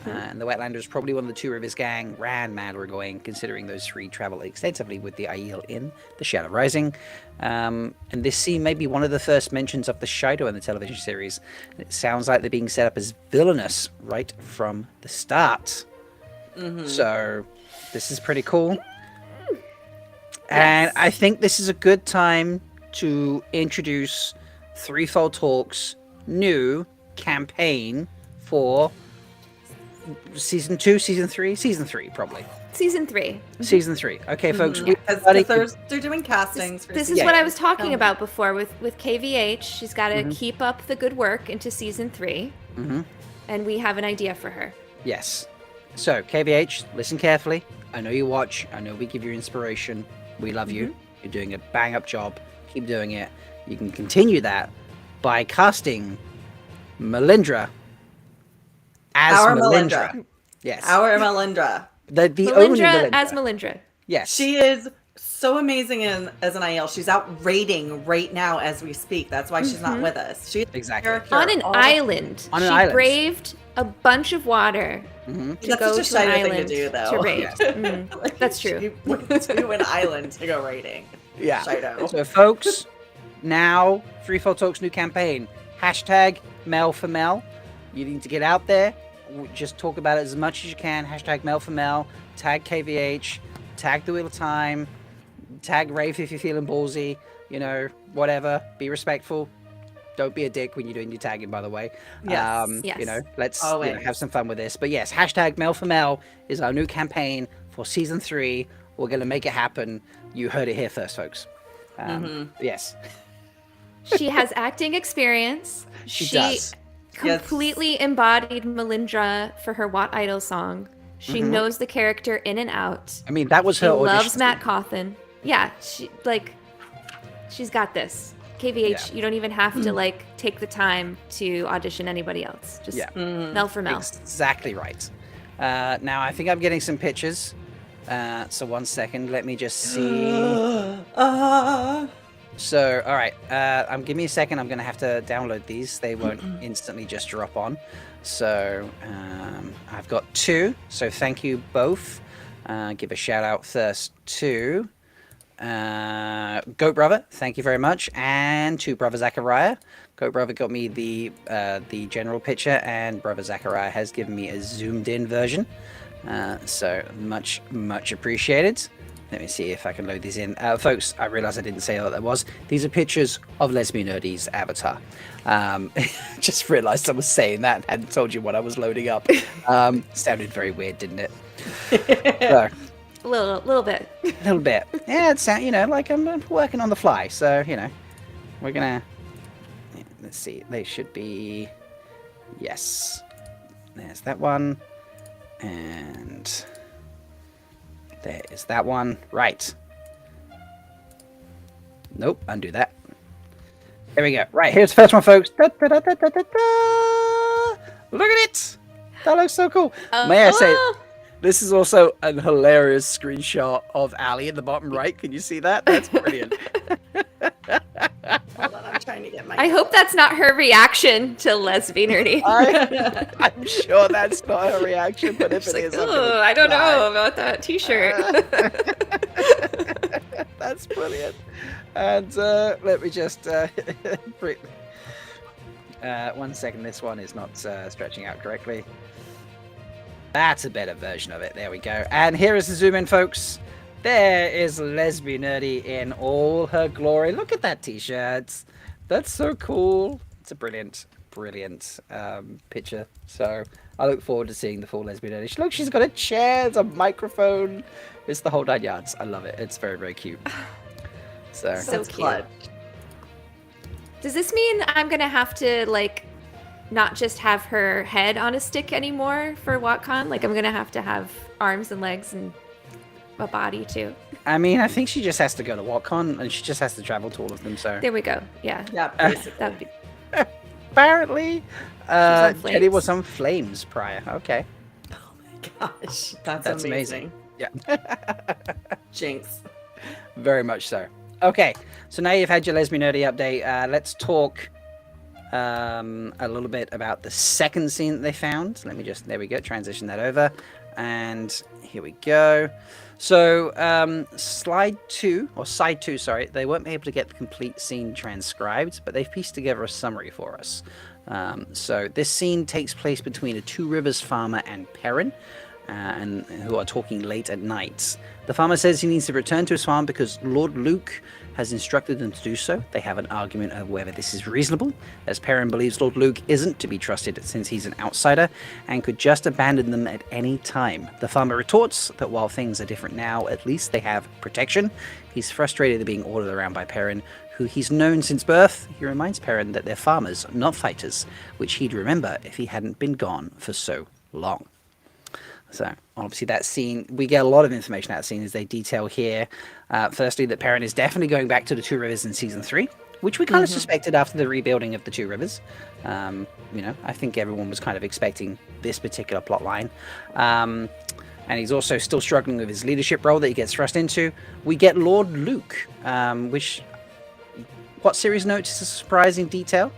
Speaker 1: And the Wetlander is probably one of the 2 Rivers gang ran mad or going, considering those 3 travel extensively with the Aiel in The Shadow Rising. And this scene may be one of the first mentions of the Shido in the television series. It sounds like they're being set up as villainous right from the start. So this is pretty cool. And I think this is a good time to introduce Threefold Talk's new campaign for season 2, season 3, season 3 probably.
Speaker 2: Season 3.
Speaker 1: Season 3. Okay, folks.
Speaker 3: Because they're doing castings.
Speaker 2: This is what I was talking about before with KVH. She's got to keep up the good work into season 3. And we have an idea for her.
Speaker 1: Yes. So, KVH, listen carefully. I know you watch. I know we give you inspiration. We love you. You're doing a bang-up job. Keep doing it. You can continue that by casting Melindhra as
Speaker 3: Our
Speaker 1: Melindhra.
Speaker 3: Melindhra.
Speaker 1: Yes.
Speaker 3: Our Melindhra.
Speaker 1: The only
Speaker 2: Melindhra
Speaker 1: Melindhra.
Speaker 2: as Melindhra.
Speaker 1: Yes.
Speaker 3: She is so amazing as an Aiel. She's out raiding right now as we speak. That's why she's not with us. She's
Speaker 1: Exactly.
Speaker 2: On an island.
Speaker 1: On an
Speaker 2: she
Speaker 1: island.
Speaker 2: braved a bunch of water to
Speaker 3: That's
Speaker 2: go
Speaker 3: such a
Speaker 2: to an
Speaker 3: Shido thing
Speaker 2: island
Speaker 3: to do, though.
Speaker 2: to raid.
Speaker 3: Like,
Speaker 2: That's true.
Speaker 3: She went to an island to go raiding.
Speaker 1: Yeah.
Speaker 3: Shido.
Speaker 1: So, folks, now, 3-Fold Talk's new campaign. Hashtag Mel for Mel. You need to get out there. Just talk about it as much as you can. Hashtag Mel for Mel. Tag KVH. Tag The Wheel of Time. Tag Rafe if you're feeling ballsy. You know, whatever. Be respectful. Don't be a dick when you're doing your tagging, by the way.
Speaker 3: Yes.
Speaker 1: You know, let's have some fun with this. But yes, hashtag Mel for Mel is our new campaign for season 3. We're going to make it happen. You heard it here first, folks. Yes.
Speaker 2: She has acting experience.
Speaker 1: She does.
Speaker 2: Completely embodied Melindhra for her What Idol song. She knows the character in and out.
Speaker 1: I mean, that was her audition.
Speaker 2: She loves Matt Cawthon. Yeah, she's got this. KVH, you don't even have to take the time to audition anybody else. Just Mel for Mel.
Speaker 1: Exactly right. Now I think I'm getting some pictures. So 1 second, let me just see. So, all right, give me a second. I'm going to have to download these. They won't instantly just drop on. So I've got 2. So thank you both. Give a shout out first to Goat Brother. Thank you very much. And to Brother Zachariah. Goat Brother got me the general picture, and Brother Zachariah has given me a zoomed in version. So much appreciated. Let me see if I can load these in. Folks, I realized I didn't say what that was. These are pictures of Lesbian Nerdy's avatar. Just realized I was saying that and hadn't told you what I was loading up. Sounded very weird, didn't it? So,
Speaker 2: a little bit.
Speaker 1: A little bit. Yeah, it sounds, like I'm working on the fly. So, we're going to... Let's see. They should be... Yes. There's that one. And... There is that one. Right. Nope, undo that. There we go. Right, here's the first one, folks. Da, da, da, da, da, da, da. Look at it. That looks so cool. May I say, this is also a hilarious screenshot of Ali in the bottom right. Can you see that? That's brilliant.
Speaker 3: Hold on, I'm trying to get my...
Speaker 2: I hope that's not her reaction to Lesbian Nerdy.
Speaker 1: I'm sure that's not her reaction, but if it is,
Speaker 2: I don't know about that t-shirt.
Speaker 1: That's brilliant. And let me just 1 second. This one is not stretching out correctly. That's a better version of it. There we go. And here is the zoom in, folks. There is Lesbian Nerdy in all her glory. Look at that t-shirt. That's so cool. It's a brilliant picture. So I look forward to seeing the full Lesbian Nerdy. Look, she's got a chair, there's a microphone. It's the whole 9 yards. I love it. It's very, very cute. So
Speaker 2: cute. Clutch. Does this mean I'm going to have to, not just have her head on a stick anymore for WatCon? I'm going to have arms and legs and a body too.
Speaker 1: I mean, I think she just has to go to WatCon and she just has to travel to all of them. So
Speaker 2: there we go. Yeah.
Speaker 3: That would be.
Speaker 1: Apparently, Teddy was on flames prior. Okay.
Speaker 3: Oh my gosh, that's amazing.
Speaker 1: Yeah.
Speaker 3: Jinx.
Speaker 1: Very much so. Okay, so now you've had your Lesbian Nerdy update. Let's talk a little bit about the second scene that they found. Let me just, there we go, transition that over. And here we go. So, side two, sorry, they weren't able to get the complete scene transcribed, but they've pieced together a summary for us. So this scene takes place between a Two Rivers farmer and Perrin, and who are talking late at night. The farmer says he needs to return to his farm because Lord Luke has instructed them to do so. They have an argument of whether this is reasonable, as Perrin believes Lord Luke isn't to be trusted since he's an outsider and could just abandon them at any time. The farmer retorts that while things are different now, at least they have protection. He's frustrated at being ordered around by Perrin, who he's known since birth. He reminds Perrin that they're farmers, not fighters, which he'd remember if he hadn't been gone for so long. So, obviously that scene, we get a lot of information out of the scene as they detail here. Firstly, that Perrin is definitely going back to the Two Rivers in Season 3, which we kind of suspected after the rebuilding of the Two Rivers. I think everyone was kind of expecting this particular plot line. And he's also still struggling with his leadership role that he gets thrust into. We get Lord Luke, which, what series notes is a surprising detail.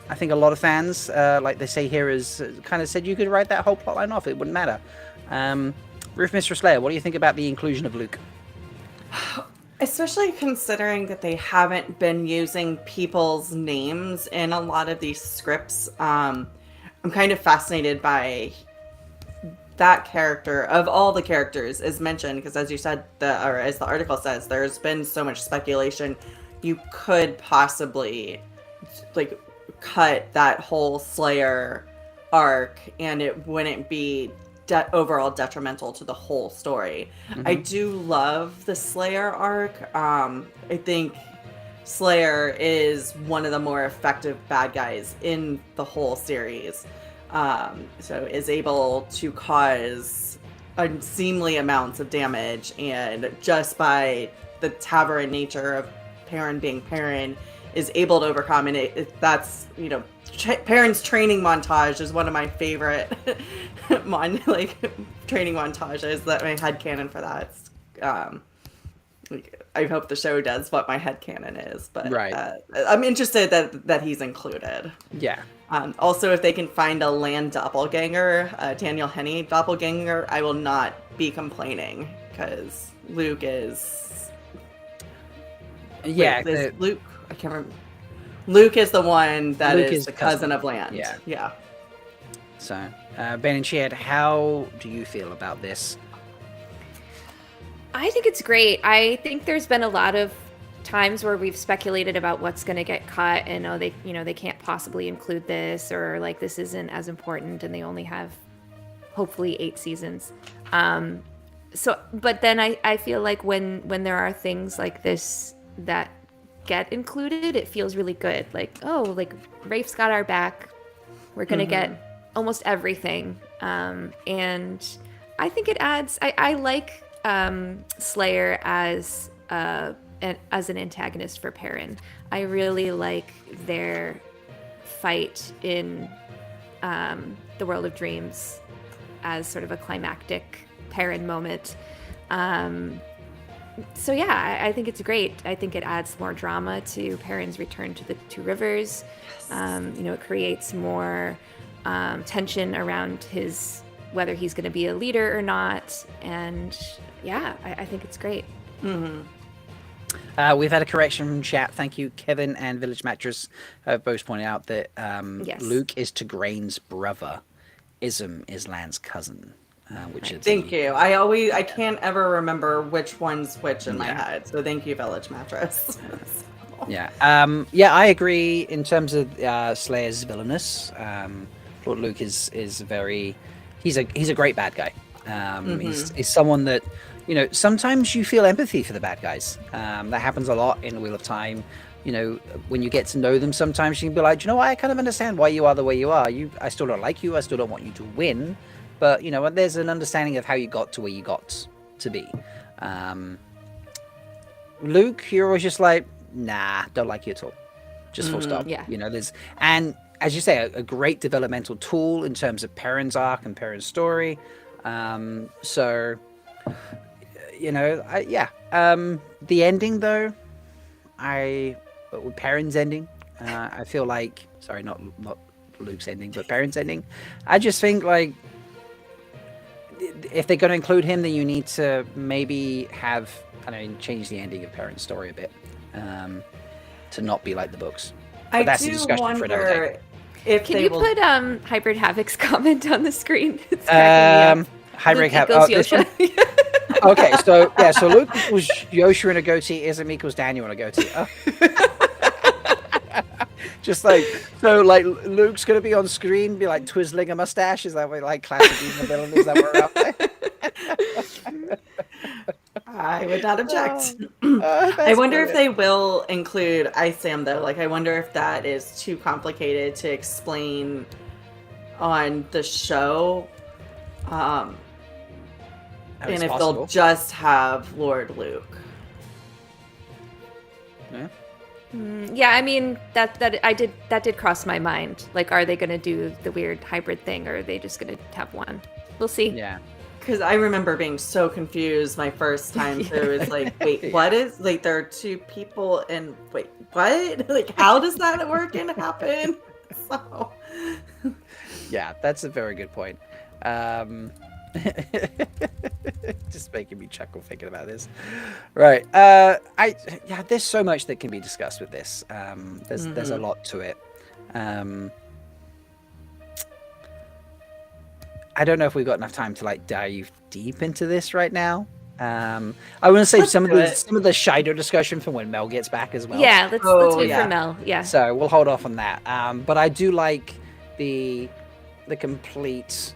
Speaker 1: I think a lot of fans, like they say here, is kind of said you could write that whole plotline off. It wouldn't matter. Roof Mistress Leigh-A, what do you think about the inclusion of Luke?
Speaker 3: Especially considering that they haven't been using people's names in a lot of these scripts. I'm kind of fascinated by that character of all the characters is mentioned because, as you said, or as the article says, there's been so much speculation. You could possibly like cut that whole Slayer arc, and it wouldn't be overall detrimental to the whole story. I do love the Slayer arc. I think Slayer is one of the more effective bad guys in the whole series. So is able to cause unseemly amounts of damage, and just by the Taverin nature of Perrin being Perrin, is able to overcome. And that's, you know, Perrin's training montage is one of my favorite training montages. That my headcanon for that. I hope the show does what my headcanon is, but I'm interested that he's included.
Speaker 1: Yeah.
Speaker 3: Also, if they can find a land doppelganger, Daniel Henney doppelganger, I will not be complaining because Luke is.
Speaker 1: Yeah,
Speaker 3: Luke. I can't remember. Luke is the one that is the cousin of Land. Yeah.
Speaker 1: So, Bain&Chiad, how do you feel about this?
Speaker 2: I think it's great. I think there's been a lot of times where we've speculated about what's going to get cut, and they can't possibly include this, or like this isn't as important, and they only have hopefully 8 seasons. But then I feel like when there are things like this that get included, it feels really good. Like, oh, like Rafe's got our back. We're gonna get almost everything, and I think it adds. I like Slayer as an antagonist for Perrin. I really like their fight in the World of Dreams as sort of a climactic Perrin moment. So yeah, I think it's great. I think it adds more drama to Perrin's return to the Two Rivers. It creates more tension around whether he's going to be a leader or not. And yeah, I think it's great.
Speaker 1: We've had a correction from chat. Thank you, Kevin and Village Mattress both pointed out that Luke is Tigraine's brother. Ism is Land's cousin. Thank
Speaker 3: you. I can't ever remember which one's which in my head. So thank you, Village Mattress.
Speaker 1: Yeah. I agree in terms of Slayer's villainous. Lord Luke is very. He's a great bad guy. He's someone that, sometimes you feel empathy for the bad guys. That happens a lot in Wheel of Time. When you get to know them, sometimes you can be like, I kind of understand why you are the way you are. I still don't like you. I still don't want you to win. But, there's an understanding of how you got to where you got to be. Luke, you're always just like, nah, don't like you at all. Just full stop.
Speaker 2: Yeah.
Speaker 1: And as you say, a great developmental tool in terms of Perrin's arc and Perrin's story. The ending, though, with Perrin's ending, I feel like, sorry, not Luke's ending, but Perrin's ending, I just think, like, if they're going to include him, then you need to maybe change the ending of Perrin's story a bit to not be like the books. But that's a discussion for another day.
Speaker 2: Can you put Hybrid Havoc's comment on the screen? It's cracking me up.
Speaker 1: Hybrid
Speaker 2: Havoc
Speaker 1: Yosha. Okay, so Luke equals Yosha in a goatee, Ism equals Daniel in a goatee. Oh. Just Luke's gonna be on screen, be like twizzling a mustache. Is that what classic evil villain? Is that what we're up there?
Speaker 3: I would not object. I wonder if they will include Isam though. I wonder if that is too complicated to explain on the show. And if they'll just have Lord Luke.
Speaker 1: Yeah.
Speaker 2: Yeah, I mean that did cross my mind. Are they going to do the weird hybrid thing, or are they just going to have one? We'll see.
Speaker 1: Yeah.
Speaker 3: Because I remember being so confused my first time through. It's wait, what is there are 2 people and wait, what? How does that work and happen? So.
Speaker 1: Yeah, that's a very good point. Just making me chuckle thinking about this. Right. There's so much that can be discussed with this. There's a lot to it. I don't know if we've got enough time to like dive deep into this right now. I want to save some of the Shido discussion for when Mel gets back as well.
Speaker 2: Yeah, let's wait for Mel. Yeah.
Speaker 1: So we'll hold off on that. But I do like the complete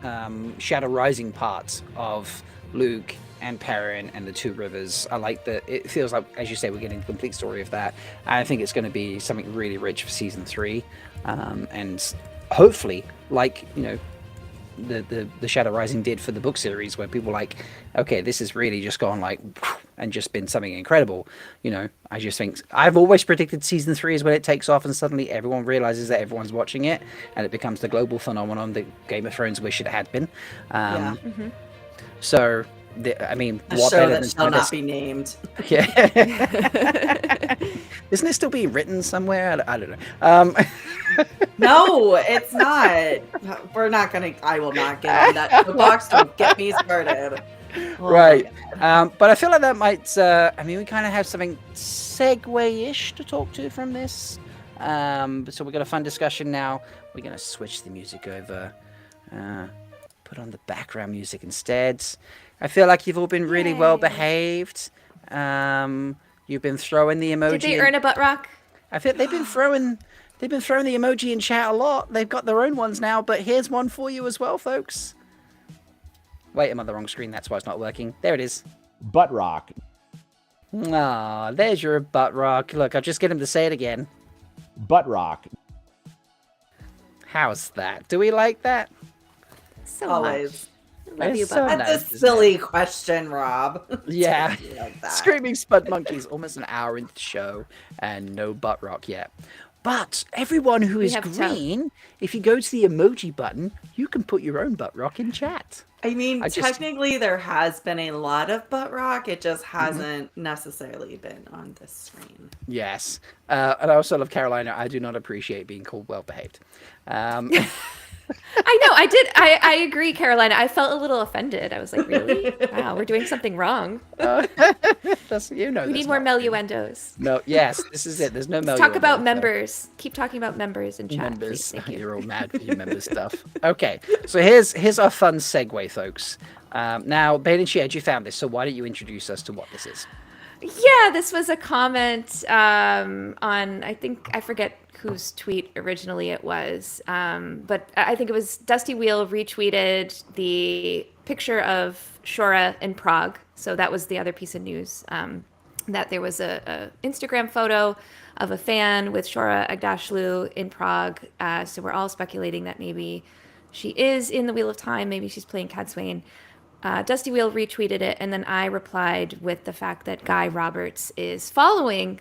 Speaker 1: Shadow Rising part of Luke and Perrin and the Two Rivers. I like that. It feels like, as you say, we're getting the complete story of that. I think it's going to be something really rich for season 3, and hopefully, like the Shadow Rising did for the book series, where people were like, okay, this has really just gone like and just been something incredible. I just think I've always predicted season 3 is when it takes off and suddenly everyone realizes that everyone's watching it and it becomes the global phenomenon that Game of Thrones wish it had been. So
Speaker 3: what show that shall not be named.
Speaker 1: Yeah. Isn't it still being written somewhere? I don't know.
Speaker 3: No, it's not. I will not get on that box. Don't get me started.
Speaker 1: Right. But I feel like that might, we kind of have something segue-ish to talk to from this. So we've got a fun discussion now. We're going to switch the music over. Put on the background music instead. I feel like you've all been really well behaved. You've been throwing the emoji.
Speaker 2: Did they earn a butt rock?
Speaker 1: I feel they've been throwing the emoji in chat a lot. They've got their own ones now, but here's one for you as well, folks. Wait, I'm on the wrong screen. That's why it's not working. There it is.
Speaker 6: Butt rock.
Speaker 1: Ah, there's your butt rock. Look, I'll just get him to say it again.
Speaker 6: Butt rock.
Speaker 1: How's that? Do we like that?
Speaker 2: So
Speaker 3: always.
Speaker 2: Love you,
Speaker 1: so
Speaker 2: butt.
Speaker 3: That's a silly question, Rob.
Speaker 1: Yeah.
Speaker 3: Like that.
Speaker 1: Screaming Spud Monkeys, almost an hour into the show, and no butt rock yet. But everyone who is green, if you go to the emoji button, you can put your own butt rock in chat.
Speaker 3: Technically there has been a lot of butt rock. It just hasn't necessarily been on this screen.
Speaker 1: Yes. And I also love Carolina. I do not appreciate being called well-behaved.
Speaker 2: I know. I did. I agree, Carolina. I felt a little offended. I was like, really? Wow, we're doing something wrong.
Speaker 1: We
Speaker 2: need more Meluendos.
Speaker 1: No, yes, this is it. There's no Meluendos.
Speaker 2: Talk about members. Keep talking about members in chat.
Speaker 1: Members.
Speaker 2: Please. Thank you.
Speaker 1: You're all mad for your member stuff. Okay, so here's our fun segue, folks. Now, Bain&Chiad, you found this, so why don't you introduce us to what this is?
Speaker 2: Yeah, this was a comment on, I forget whose tweet originally it was, but I think it was Dusty Wheel retweeted the picture of Shora in Prague. So that was the other piece of news, that there was a Instagram photo of a fan with Shora Agdashlu in Prague. So we're all speculating that maybe she is in the Wheel of Time. Maybe she's playing Cadsuane. Dusty Wheel retweeted it, and then I replied with the fact that Guy Roberts is following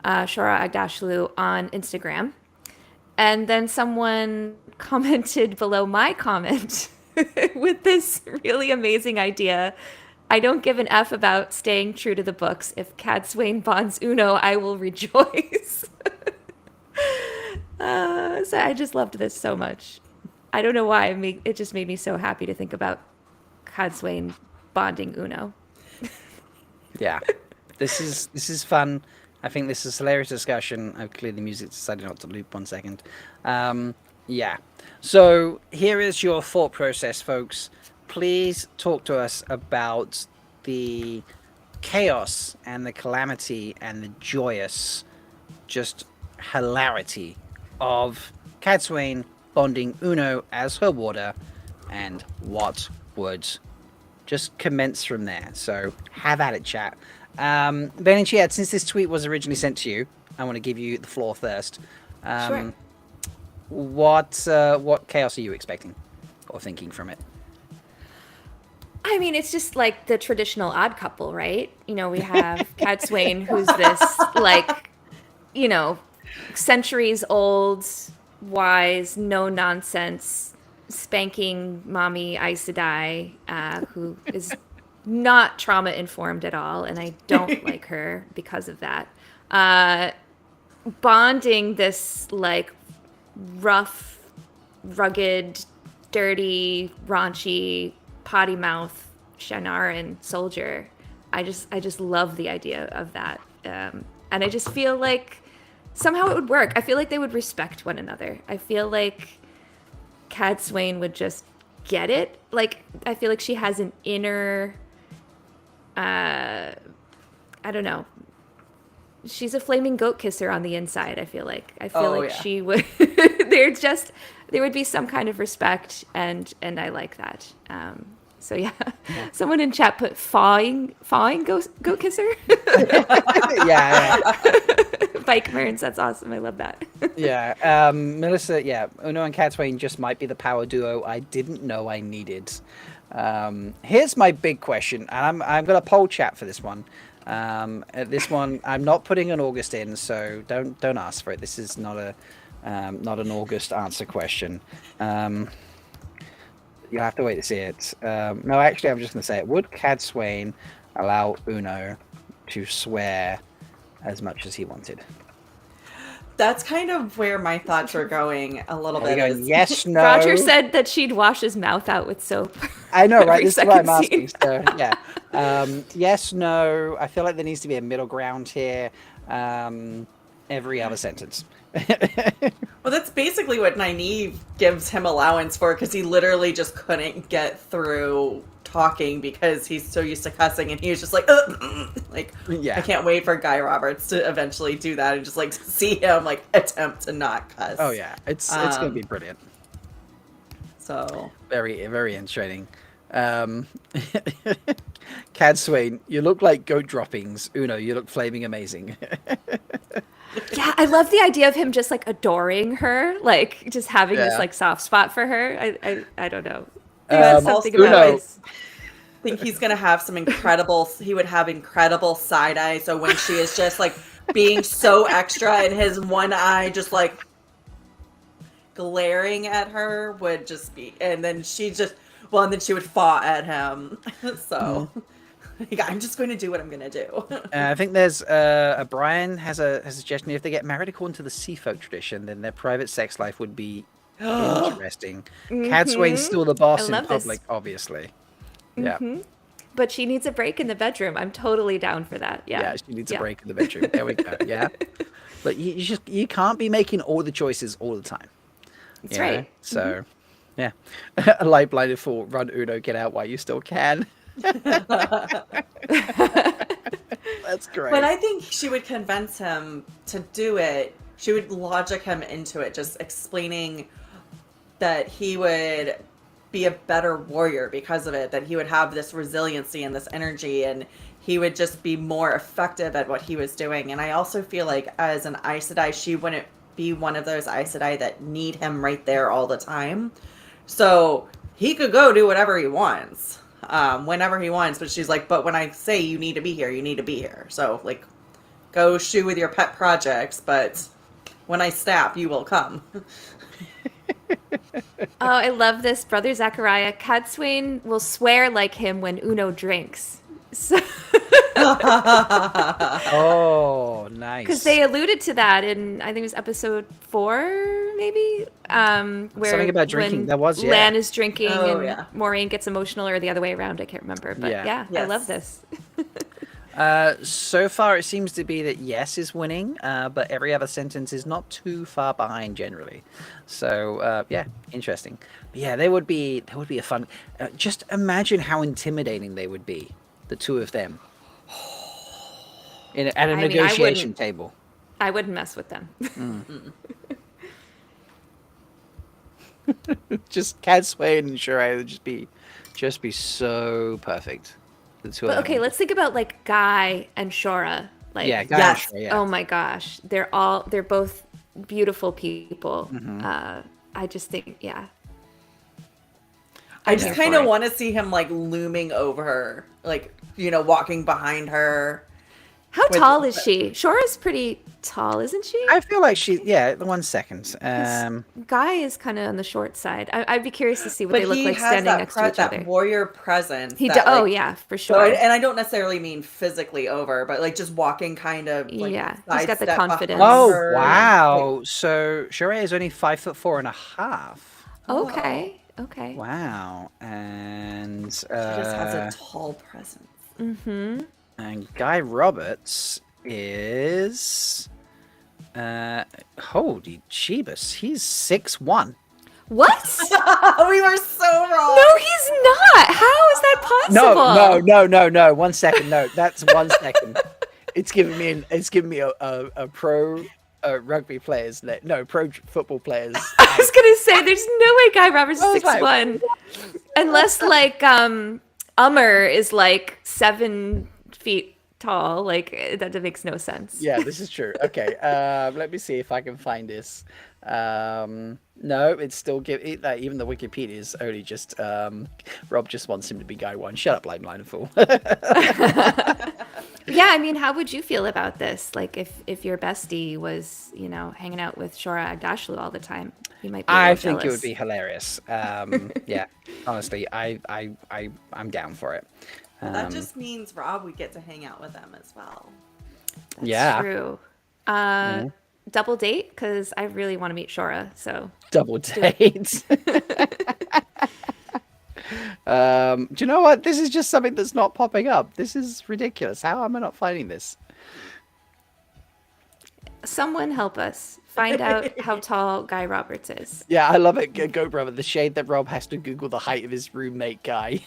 Speaker 2: Shora Agdashlu on Instagram. And then someone commented below my comment with this really amazing idea. I don't give an F about staying true to the books. If Cadsuane bonds Uno, I will rejoice. So I just loved this so much. I don't know why. It just made me so happy to think about Cadsuane bonding Uno.
Speaker 1: Yeah, this is fun. I think this is a hilarious discussion. I've cleared the music, decided not to loop 1 second. Yeah. So here is your thought process, folks. Please talk to us about the chaos and the calamity and the joyous just hilarity of Cadsuane bonding Uno as her warder, and what would just commence from there. So have at it, chat. Bain&Chiad, since this tweet was originally sent to you, I want to give you the floor first.
Speaker 2: Sure.
Speaker 1: What chaos are you expecting or thinking from it?
Speaker 2: I mean, it's just like the traditional odd couple, right? We have Cadsuane, who's this centuries old, wise, no nonsense, spanking mommy Aes Sedai, who is not trauma informed at all, and I don't like her because of that. Bonding this rough, rugged, dirty, raunchy potty mouth Shannaren soldier. I just love the idea of that. And I just feel like somehow it would work. I feel like they would respect one another. I feel like Cadsuane would just get it. Like, I feel like she has an inner, I don't know. She's a flaming goat kisser on the inside, I feel like. She would, there would be some kind of respect, and I like that. So yeah. Someone in chat put fawing goat kisser.
Speaker 1: yeah.
Speaker 2: Bike Merns, that's awesome. I love that.
Speaker 1: Yeah. Melissa, Uno and Cadsuane just might be the power duo I didn't know I needed. Here's my big question, and I'm gonna poll chat for this one. This one I'm not putting an August in, so don't ask for it. This is not an August answer question. You'll have to wait to see it. No, actually, I'm just going to say it. Would Cadsuane allow Uno to swear as much as he wanted?
Speaker 3: That's kind of where my thoughts are going a little bit.
Speaker 1: Yes, no.
Speaker 2: Roger said that she'd wash his mouth out with soap.
Speaker 1: I know, right? This is what I'm
Speaker 2: scene.
Speaker 1: asking. So, yeah. Yes, no. I feel like there needs to be a middle ground here. Every other sentence.
Speaker 3: Well, that's basically what Nynaeve gives him allowance for, because he literally just couldn't get through talking because he's so used to cussing, and he was just like, I can't wait for Guy Roberts to eventually do that and just like see him like attempt to not cuss.
Speaker 1: Oh yeah, it's gonna be brilliant.
Speaker 3: So
Speaker 1: very, very interesting. Cadsuane, you look like goat droppings. Uno, you look flaming amazing.
Speaker 2: Yeah, I love the idea of him just like adoring her, like just having this like soft spot for her. I don't know. Something about
Speaker 3: I think he's gonna have some incredible. He would have incredible side eye. So when she is just like being so extra, and his one eye just like glaring at her would just be, and then she would faw at him. So. I'm just going to do what I'm going to do.
Speaker 1: I think there's Brian has a suggestion. If they get married according to the sea folk tradition, then their private sex life would be interesting. Cadsuane's still the boss in public, obviously. Yeah.
Speaker 2: But she needs a break in the bedroom. I'm totally down for that. Yeah,
Speaker 1: she needs a break in the bedroom. There we go. Yeah. But you can't be making all the choices all the time.
Speaker 2: That's right.
Speaker 1: So, yeah. A light blinded fool. Run, Uno, get out while you still can. That's great.
Speaker 3: But I think she would convince him to do it. She would logic him into it, just explaining that he would be a better warrior because of it, that he would have this resiliency and this energy, and he would just be more effective at what he was doing. And I also feel like as an Aes Sedai, she wouldn't be one of those Aes Sedai that need him right there all the time. So he could go do whatever he wants. Whenever he wants, but she's like, but when I say you need to be here, you need to be here. So like, go shoot with your pet projects, but when I snap, you will come.
Speaker 2: Oh, I love this, Brother Zachariah. Cadsuane will swear like him when Uno drinks. So
Speaker 1: oh, nice.
Speaker 2: Because they alluded to that in, I think it was episode 4, maybe? Where
Speaker 1: something about drinking. That was,
Speaker 2: Lan is drinking and Moraine gets emotional, or the other way around. I can't remember. But
Speaker 1: yes.
Speaker 2: I love this.
Speaker 1: So far, it seems to be that yes is winning, but every other sentence is not too far behind generally. So interesting. But yeah, there would be a fun. Just imagine how intimidating they would be, the two of them, at a negotiation table.
Speaker 2: I wouldn't mess with them.
Speaker 1: Just Cadsuane and Shirei would just be so perfect.
Speaker 2: But okay, let's think about like Guy and Shora. Like,
Speaker 1: Guy and Shora, yeah.
Speaker 2: Oh my gosh, they're both beautiful people. I just think,
Speaker 3: I just kind of want to see him like looming over her, like, walking behind her.
Speaker 2: How tall is she? Shora's pretty tall, isn't she?
Speaker 1: I feel like she, 1 second.
Speaker 2: Guy is kind of on the short side. I'd be curious to see what they look like standing next to each other.
Speaker 3: That warrior presence.
Speaker 2: For sure.
Speaker 3: So, and I don't necessarily mean physically over, but like just walking kind of like
Speaker 2: he's got the confidence.
Speaker 1: Oh, wow. So Shirei is only 5'4.5".
Speaker 2: Okay. Okay.
Speaker 1: Wow. And
Speaker 3: She just has a tall presence.
Speaker 2: Mm-hmm.
Speaker 1: And Guy Roberts is holy Jeebus, he's 6'1".
Speaker 2: What?
Speaker 3: We were so wrong.
Speaker 2: No, he's not. How is that possible?
Speaker 1: No. 1 second. No, that's 1 second. It's giving me a pro rugby players. No, pro football players.
Speaker 2: I was gonna say, there's no way Guy Roberts is 6'1", unless like Ummer is like 7 feet tall. Like that makes no sense.
Speaker 1: Yeah, this is true. Okay, let me see if I can find this. No, it's still even the Wikipedia is only just Rob just wants him to be Guy 1. Shut up, blind fool.
Speaker 2: Yeah, I mean, how would you feel about this? Like, if your bestie was, hanging out with Shora Agdashlu all the time, you might be.
Speaker 1: I think it would be hilarious. Yeah, honestly, I'm down for it.
Speaker 3: That just means Rob would get to hang out with them as well.
Speaker 2: That's true. Double date, because I really want to meet Shora. So
Speaker 1: double date. Do you know what? This is just something that's not popping up. This is ridiculous. How am I not finding this?
Speaker 2: Someone help us find out how tall Guy Roberts is.
Speaker 1: Yeah, I love it. Go, brother. The shade that Rob has to Google the height of his roommate Guy.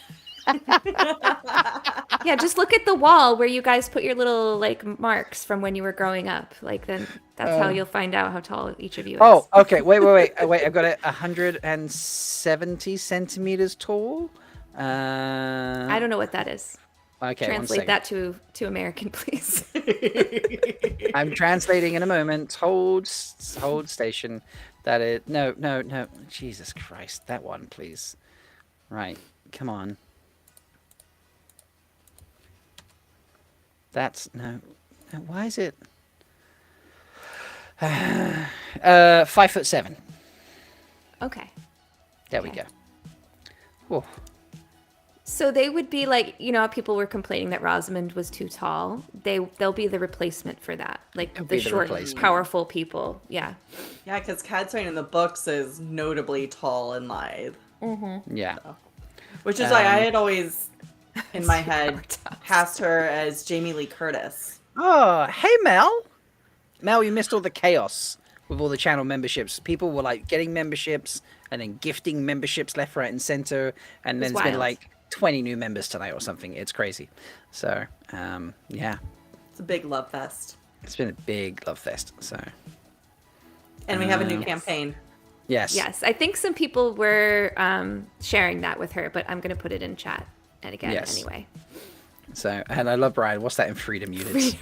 Speaker 2: Yeah, just look at the wall where you guys put your little marks from when you were growing up. Then that's how you'll find out how tall each of you is.
Speaker 1: Oh, okay. Wait. I've got it 170 centimeters tall.
Speaker 2: I don't know what that is.
Speaker 1: Okay,
Speaker 2: translate that to American, please.
Speaker 1: I'm translating in a moment. Hold station. That is no. Jesus Christ, that one, please. Right, come on. That's no. Why is it? 5'7".
Speaker 2: Okay.
Speaker 1: There we go. Whoa.
Speaker 2: So they would be how people were complaining that Rosamund was too tall. They'll be the replacement for that, the short, powerful people. Yeah.
Speaker 3: Yeah, because Cadsuane in the books is notably tall and lithe.
Speaker 2: Mm-hmm.
Speaker 1: Yeah.
Speaker 3: So, which is why I had always, in my head, cast her as Jamie Lee Curtis.
Speaker 1: Oh, hey Mel. Mel, you missed all the chaos with all the channel memberships. People were getting memberships and then gifting memberships left, right, and center, and then it's been 20 new members tonight or something. It's crazy. So, yeah.
Speaker 3: It's a big love fest.
Speaker 1: It's been a big love fest. So.
Speaker 3: And we have a new campaign.
Speaker 1: Yes.
Speaker 2: Yes. I think some people were sharing that with her, but I'm going to put it in chat and again anyway.
Speaker 1: So, and I love Brian. What's that in freedom units?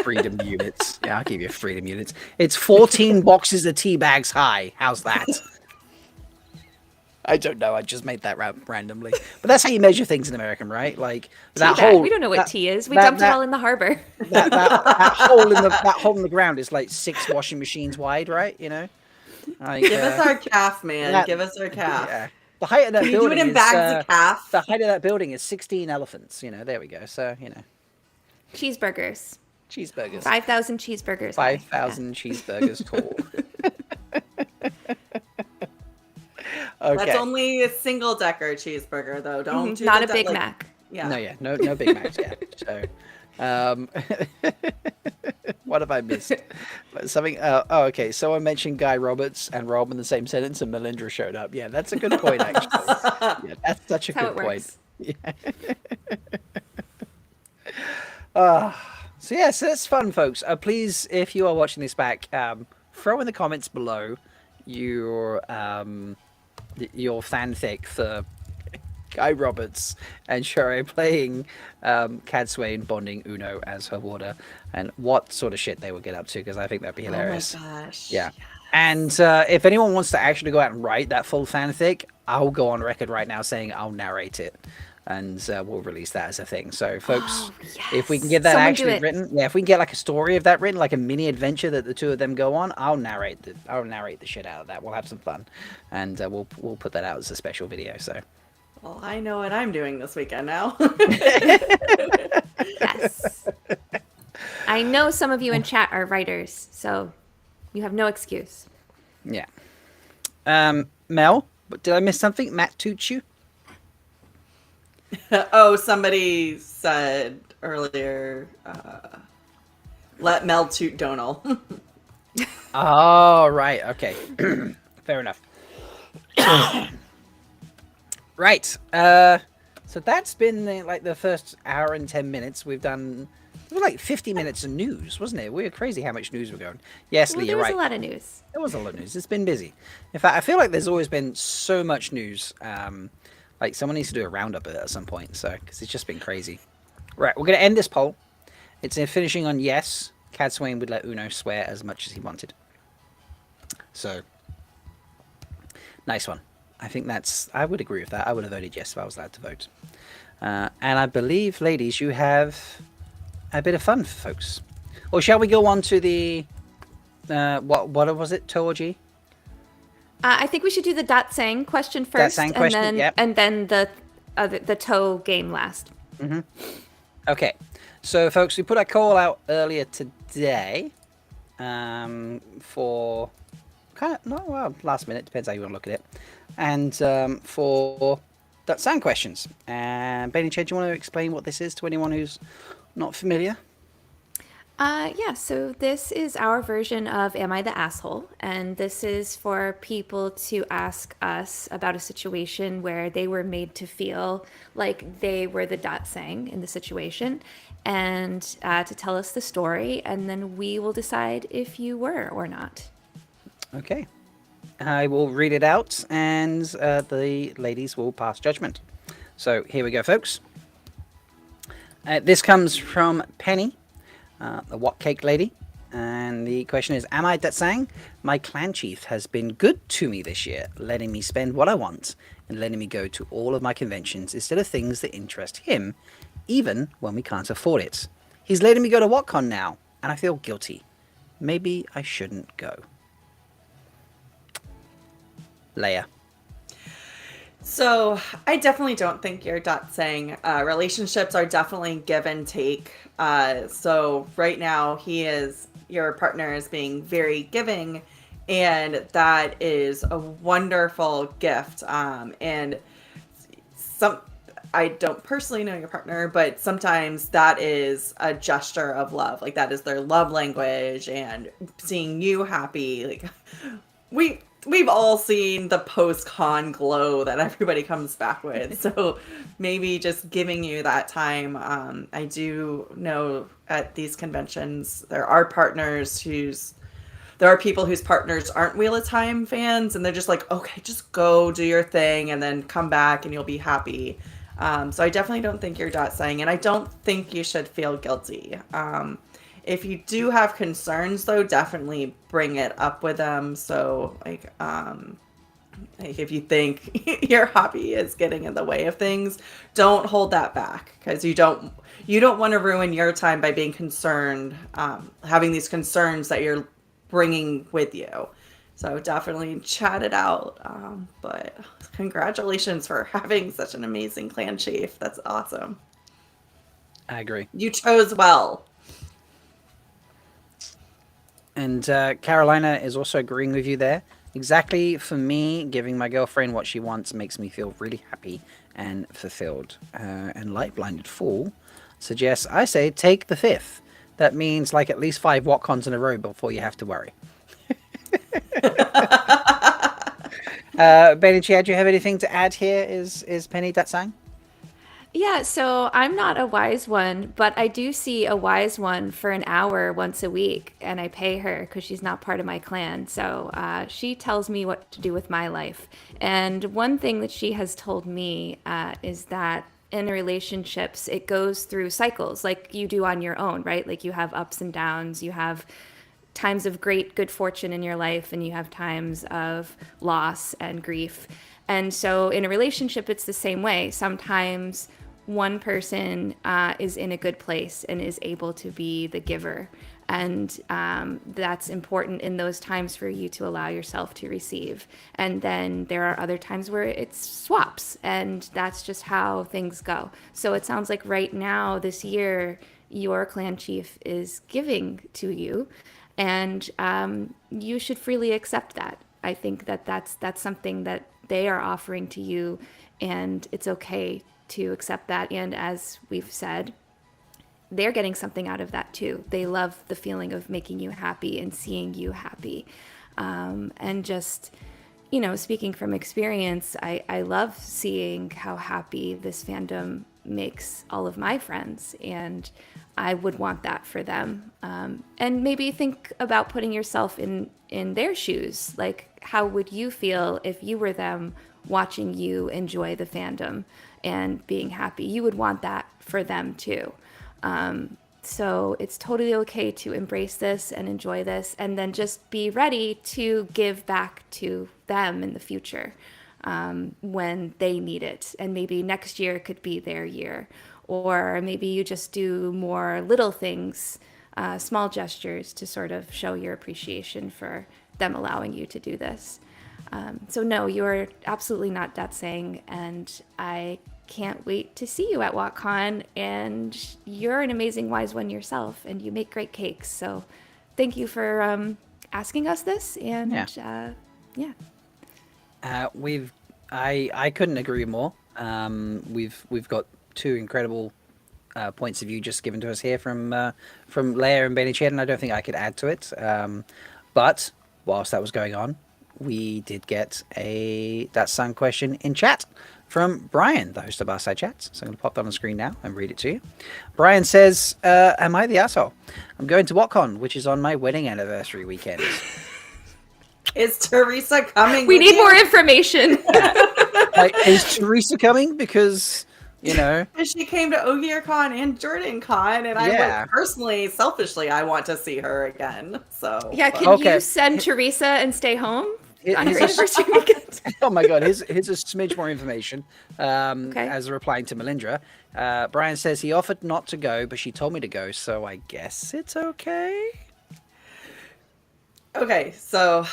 Speaker 1: Freedom units. Yeah, I'll give you freedom units. It's 14 boxes of tea bags high. How's that? I don't know. I just made that randomly. But that's how you measure things in America, right? That whole.
Speaker 2: We don't know what tea is. We dumped it all in the harbor.
Speaker 1: That hole in the ground is 6 washing machines wide, right? Give
Speaker 3: us our calf, man. Give us our calf.
Speaker 1: Yeah. The height of that building
Speaker 3: do it in bags of calf?
Speaker 1: The height of that building is 16 elephants. There we go. So,
Speaker 2: Cheeseburgers. 5,000 cheeseburgers.
Speaker 1: 5,000 cheeseburgers tall. Okay.
Speaker 3: That's only a single-decker cheesemburger, though. Don't do
Speaker 2: not a Big Mac.
Speaker 3: Yeah.
Speaker 1: No, no Big Macs yet. So, what have I missed? Something. Okay. Someone mentioned Guy Roberts and Rob in the same sentence, and Melindhra showed up. Yeah, that's a good point, actually. Yeah, that's such a good point. Yeah. So that's fun, folks. Please, if you are watching this back, throw in the comments below your fanfic for Guy Roberts and Shora playing Cadsuane bonding Uno as her warder, and what sort of shit they would get up to, because I think that'd be hilarious.
Speaker 3: Oh my gosh.
Speaker 1: Yeah. Yes. And if anyone wants to actually go out and write that full fanfic, I'll go on record right now saying I'll narrate it, and we'll release that as a thing. So, folks, if we can get that written, if we can get a story of that written, like a mini adventure that the two of them go on, I'll narrate the shit out of that. We'll have some fun, and we'll put that out as a special video. So.
Speaker 3: Well, I know what I'm doing this weekend now.
Speaker 2: Yes. I know some of you in chat are writers, so you have no excuse.
Speaker 1: Yeah. Mel, But did I miss something? Matt Tucci?
Speaker 3: Oh, somebody said earlier, let Mel toot Donal.
Speaker 1: Oh, right. Okay. Fair enough. Right. So that's been the first hour and 10 minutes. We've done like 50 minutes of news, wasn't it? We were crazy how much news we're going. Yes, Leigh, you're right.
Speaker 2: There was a lot of news.
Speaker 1: There was a lot of news. It's been busy. In fact, I feel like there's always been so much news. Like someone needs to do a roundup of it at some point. So, because it's just been crazy. Right, we're going to end this poll. It's finishing on yes. Cad Swain would let Uno swear as much as he wanted. So, nice one. I think I would agree with that. I would have voted yes if I was allowed to vote. And I believe, ladies, you have a bit of fun for folks. Or shall we go on to the, what was it, Toji?
Speaker 2: I think we should do the Datsang question first, and then the toe game last.
Speaker 1: Mm-hmm. Okay, so folks, we put a call out earlier today for last minute, depends how you want to look at it, and for Datsang questions. And Bain&Chiad, do you want to explain what this is to anyone who's not familiar?
Speaker 2: Yeah, so this is our version of Am I the Asshole? And this is for people to ask us about a situation where they were made to feel like they were the Datsang in the situation, and to tell us the story, and then we will decide if you were or not.
Speaker 1: Okay. I will read it out, and the ladies will pass judgment. So here we go, folks. This comes from Penny, the What Cake Lady. And the question is, am I Datsang? My clan chief has been good to me this year, letting me spend what I want and letting me go to all of my conventions instead of things that interest him, even when we can't afford it. He's letting me go to WhatCon now, and I feel guilty. Maybe I shouldn't go. Leigh-A.
Speaker 3: So I definitely don't think you're Datsang. Relationships are definitely give and take. So right now your partner is being very giving, and that is a wonderful gift. And I don't personally know your partner, but sometimes that is a gesture of love. Like that is their love language, and seeing you happy. Like we've all seen the post-con glow that everybody comes back with. So maybe just giving you that time. I do know at these conventions, there are people whose partners aren't Wheel of Time fans, and they're just like, okay, just go do your thing and then come back and you'll be happy. So I definitely don't think you're Datsang, and I don't think you should feel guilty. If you do have concerns, though, definitely bring it up with them. So, like if you think your hobby is getting in the way of things, don't hold that back, because you don't want to ruin your time by being concerned, having these concerns that you're bringing with you. So definitely chat it out. But congratulations for having such an amazing clan chief. That's awesome.
Speaker 1: I agree.
Speaker 3: You chose well.
Speaker 1: And Carolina is also agreeing with you there. Exactly, for me, giving my girlfriend what she wants makes me feel really happy and fulfilled. And Light Blinded Fool suggests, I say, take the 5th. That means like at least 5 WhatCons in a row before you have to worry. Bain&Chiad, do you have anything to add here? Is Penny Datsang?
Speaker 2: Yeah, so I'm not a wise one, but I do see a wise one for an hour once a week, and I pay her because she's not part of my clan. So she tells me what to do with my life. And one thing that she has told me is that in relationships, it goes through cycles like you do on your own, right? Like you have ups and downs, you have times of good fortune in your life, and you have times of loss and grief. And so in a relationship, it's the same way. Sometimes one person is in a good place and is able to be the giver. And that's important in those times for you to allow yourself to receive. And then there are other times where it swaps, and that's just how things go. So it sounds like right now, this year, your clan chief is giving to you, and you should freely accept that. I think that's something that they are offering to you, and it's okay to accept that. And as we've said, they're getting something out of that too. They love the feeling of making you happy and seeing you happy. And just, you know, speaking from experience, I love seeing how happy this fandom makes all of my friends, and I would want that for them. And maybe think about putting yourself in their shoes. Like, how would you feel if you were them watching you enjoy the fandom and being happy? You would want that for them too. So it's totally okay to embrace this and enjoy this, and then just be ready to give back to them in the future when they need it. And maybe next year could be their year, or maybe you just do more little things, small gestures to sort of show your appreciation for them allowing you to do this. So no, you're absolutely not that saying, and I can't wait to see you at WatCon, and you're an amazing wise one yourself, and you make great cakes. So thank you for asking us this, and
Speaker 1: I couldn't agree more. We've got two incredible points of view just given to us here from Leigh-A and Bain&Chiad, and I don't think I could add to it. But whilst that was going on, we did get that same question in chat from Brian, the host of our side chats. So I'm going to pop that on the screen now and read it to you. Brian says, am I the asshole? I'm going to WatCon, which is on my wedding anniversary weekend.
Speaker 3: Is Teresa coming?
Speaker 2: We need more information.
Speaker 1: Like, is Teresa coming? Because, you know.
Speaker 3: She came to OgierCon and JordanCon, and I would personally, selfishly, I want to see her again. So
Speaker 2: yeah, can you send Teresa and stay home? On your anniversary weekend?
Speaker 1: Oh my god, here's a smidge more information. As replying to Melindhra, Brian says he offered not to go, but she told me to go, so I guess it's okay.
Speaker 3: Okay, so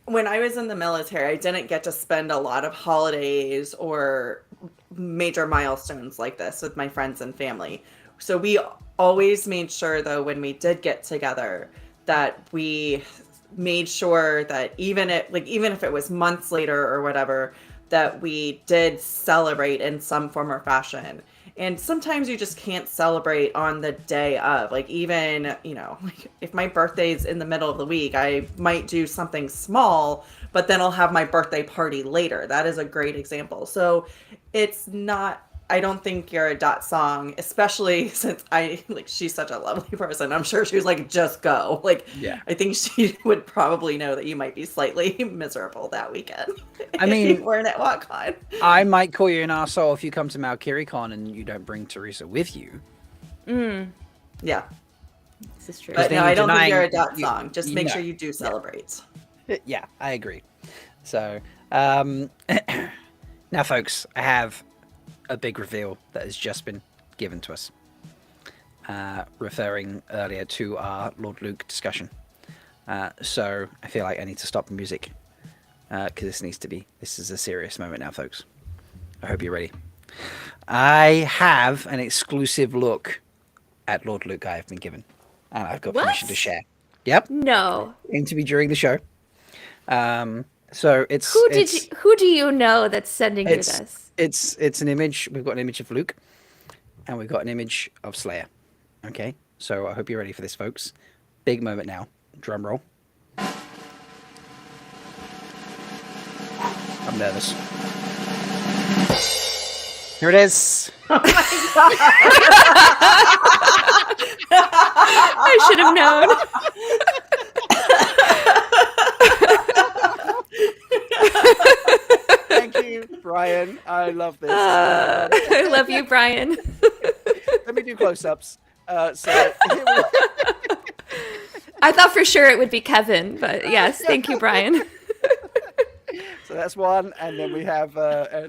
Speaker 3: when I was in the military, I didn't get to spend a lot of holidays or major milestones like this with my friends and family. So we always made sure, though, when we did get together, that we made sure that even if it was months later or whatever, that we did celebrate in some form or fashion. And sometimes you just can't celebrate on the day of. Like, even, you know, like if my birthday's in the middle of the week, I might do something small, but then I'll have my birthday party later. That is a great example. So it's not, I don't think you're a dot song, especially since she's such a lovely person. I'm sure she was like, just go. Like, yeah. I think she would probably know that you might be slightly miserable that weekend.
Speaker 1: I mean,
Speaker 3: if you weren't at WatCon.
Speaker 1: I might call you an arsehole if you come to Malkier and you don't bring Teresa with you.
Speaker 3: Yeah.
Speaker 2: This is true.
Speaker 3: But no, I don't think you're a dot song. Just make sure you do celebrate.
Speaker 1: Yeah, I agree. So, now folks, I have a big reveal that has just been given to us, referring earlier to our Lord Luke discussion. So I feel like I need to stop the music because this is a serious moment now, folks. I hope you're ready. I have an exclusive look at Lord Luke I have been given, and I've got permission to share. Yep.
Speaker 2: No.
Speaker 1: Going to be during the show. So it's
Speaker 2: who do you know that's sending you this?
Speaker 1: It's an image. We've got an image of Luke, and we've got an image of Slayer. Okay, so I hope you're ready for this, folks. Big moment now. Drum roll. I'm nervous. Here it is.
Speaker 3: Oh my God.
Speaker 2: I should have known.
Speaker 1: Thank you, Brian. I love this.
Speaker 2: I love you, Brian.
Speaker 1: Let me do close-ups. I
Speaker 2: thought for sure it would be Kevin, but yes, thank you, Brian.
Speaker 1: So that's one, and then we have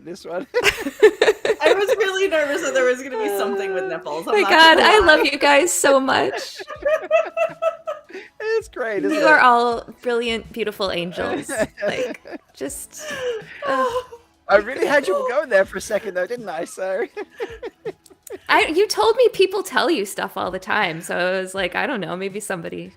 Speaker 1: this one.
Speaker 3: I was really nervous that there was going to be something with nipples.
Speaker 2: Oh my God, I love you guys so much.
Speaker 1: It's great, isn't it?
Speaker 2: You are all brilliant, beautiful angels. Like, just...
Speaker 1: I really had you going there for a second, though, didn't I? So...
Speaker 2: You told me people tell you stuff all the time, so I was like, I don't know, maybe somebody.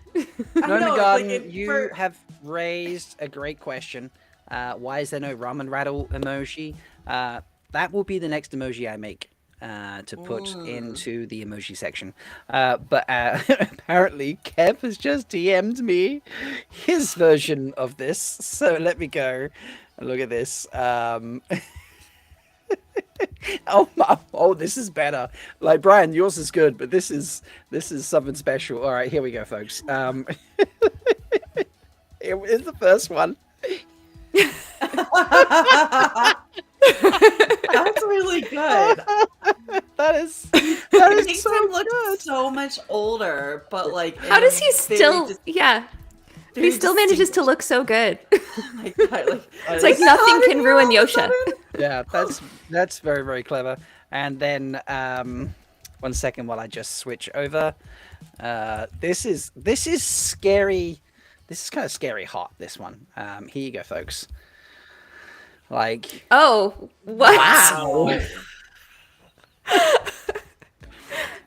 Speaker 1: Garden, you have raised a great question. Why is there no ramen rattle emoji? That will be the next emoji I make to put into the emoji section. But apparently, Kev has just DM'd me his version of this. So let me go and look at this. Oh, this is better. Like, Brian, yours is good, but this is something special. All right, here we go, folks. Here's the first one.
Speaker 3: That's really good.
Speaker 1: That is
Speaker 3: It makes
Speaker 1: so
Speaker 3: him look
Speaker 1: good.
Speaker 3: so much older, but like,
Speaker 2: How does he still? He still manages to look so good.
Speaker 3: Oh my God, like,
Speaker 2: It's like nothing can ruin Yosha.
Speaker 1: Yeah, that's very, very clever. And then 1 second while I just switch over. This is scary. This is kind of scary hot, this one. Here you go, folks. Like,
Speaker 2: Oh, what?
Speaker 1: wow.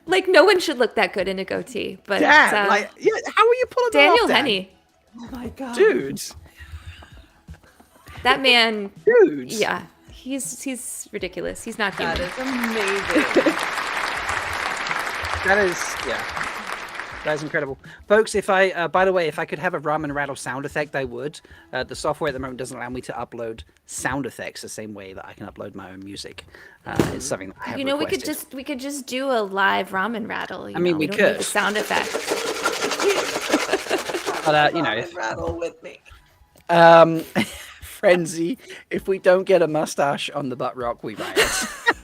Speaker 2: Like, no one should look that good in a goatee. But
Speaker 1: Dad, how are you pulling that
Speaker 2: Daniel
Speaker 1: off, Dad?
Speaker 2: Henney.
Speaker 3: Oh my God,
Speaker 1: Dude.
Speaker 2: That man.
Speaker 1: Dude.
Speaker 2: Yeah, he's ridiculous. He's not
Speaker 3: that
Speaker 2: human.
Speaker 3: is amazing.
Speaker 1: That's incredible. Folks, if I, by the way, if I could have a ramen rattle sound effect, I would. The software at the moment doesn't allow me to upload sound effects the same way that I can upload my own music. It's something that I have requested.
Speaker 2: we could just do a live ramen rattle.
Speaker 1: I mean, we
Speaker 2: don't
Speaker 1: could.
Speaker 2: need the sound effect.
Speaker 1: But,
Speaker 3: Rattle with me.
Speaker 1: Frenzy, if we don't get a mustache on the butt rock, we riot.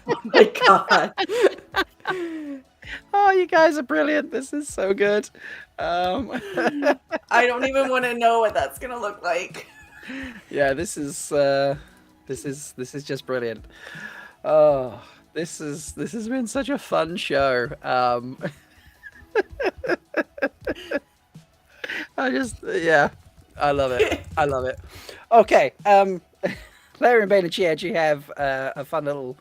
Speaker 3: Oh my God.
Speaker 1: Oh, you guys are brilliant. This is so good.
Speaker 3: I don't even want to know what that's gonna look like.
Speaker 1: Yeah, this is just brilliant. Oh, this has been such a fun show. I love it. I love it. Okay, Leigh-A and Bain&Chiad, you have a fun little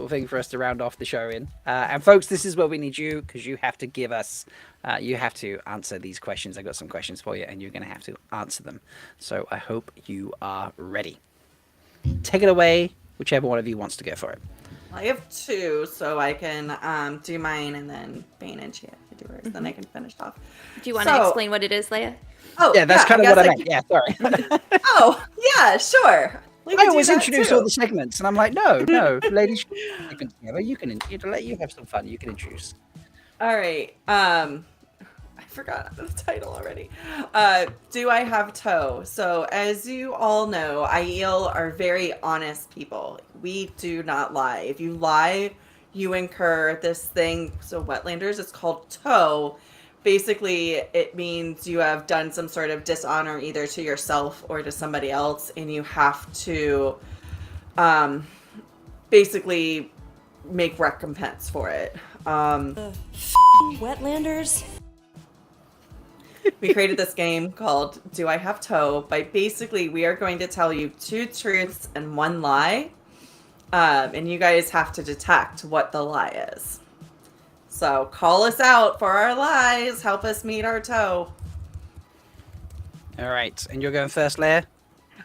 Speaker 1: thing for us to round off the show in. And folks, this is where we need you, because you have to give us, you have to answer these questions. I've got some questions for you, and you're going to have to answer them. So I hope you are ready. Take it away, whichever one of you wants to go for it.
Speaker 3: I have two, so I can do mine, and then Bain&Chiad can do hers, then I can finish off.
Speaker 2: Do you want to explain what it is, Leigh-A?
Speaker 3: Oh,
Speaker 1: Yeah, that's kind of what I meant. Yeah, sorry.
Speaker 3: Oh, yeah, sure.
Speaker 1: I always introduce all the segments, and I'm like, no, ladies, you can let you have some fun. You can introduce.
Speaker 3: All right. I forgot the title already. Do I have toe? So, as you all know, Aiel are very honest people. We do not lie. If you lie, you incur this thing. So, Wetlanders, it's called toe. Basically, it means you have done some sort of dishonor either to yourself or to somebody else, and you have to basically make recompense for it.
Speaker 7: Wetlanders?
Speaker 3: We created this game called Do I Have Toe? By basically, we are going to tell you 2 truths and 1 lie, and you guys have to detect what the lie is. So call us out for our lies. Help us meet our toe.
Speaker 1: All right, and you're going first, Leigh-A?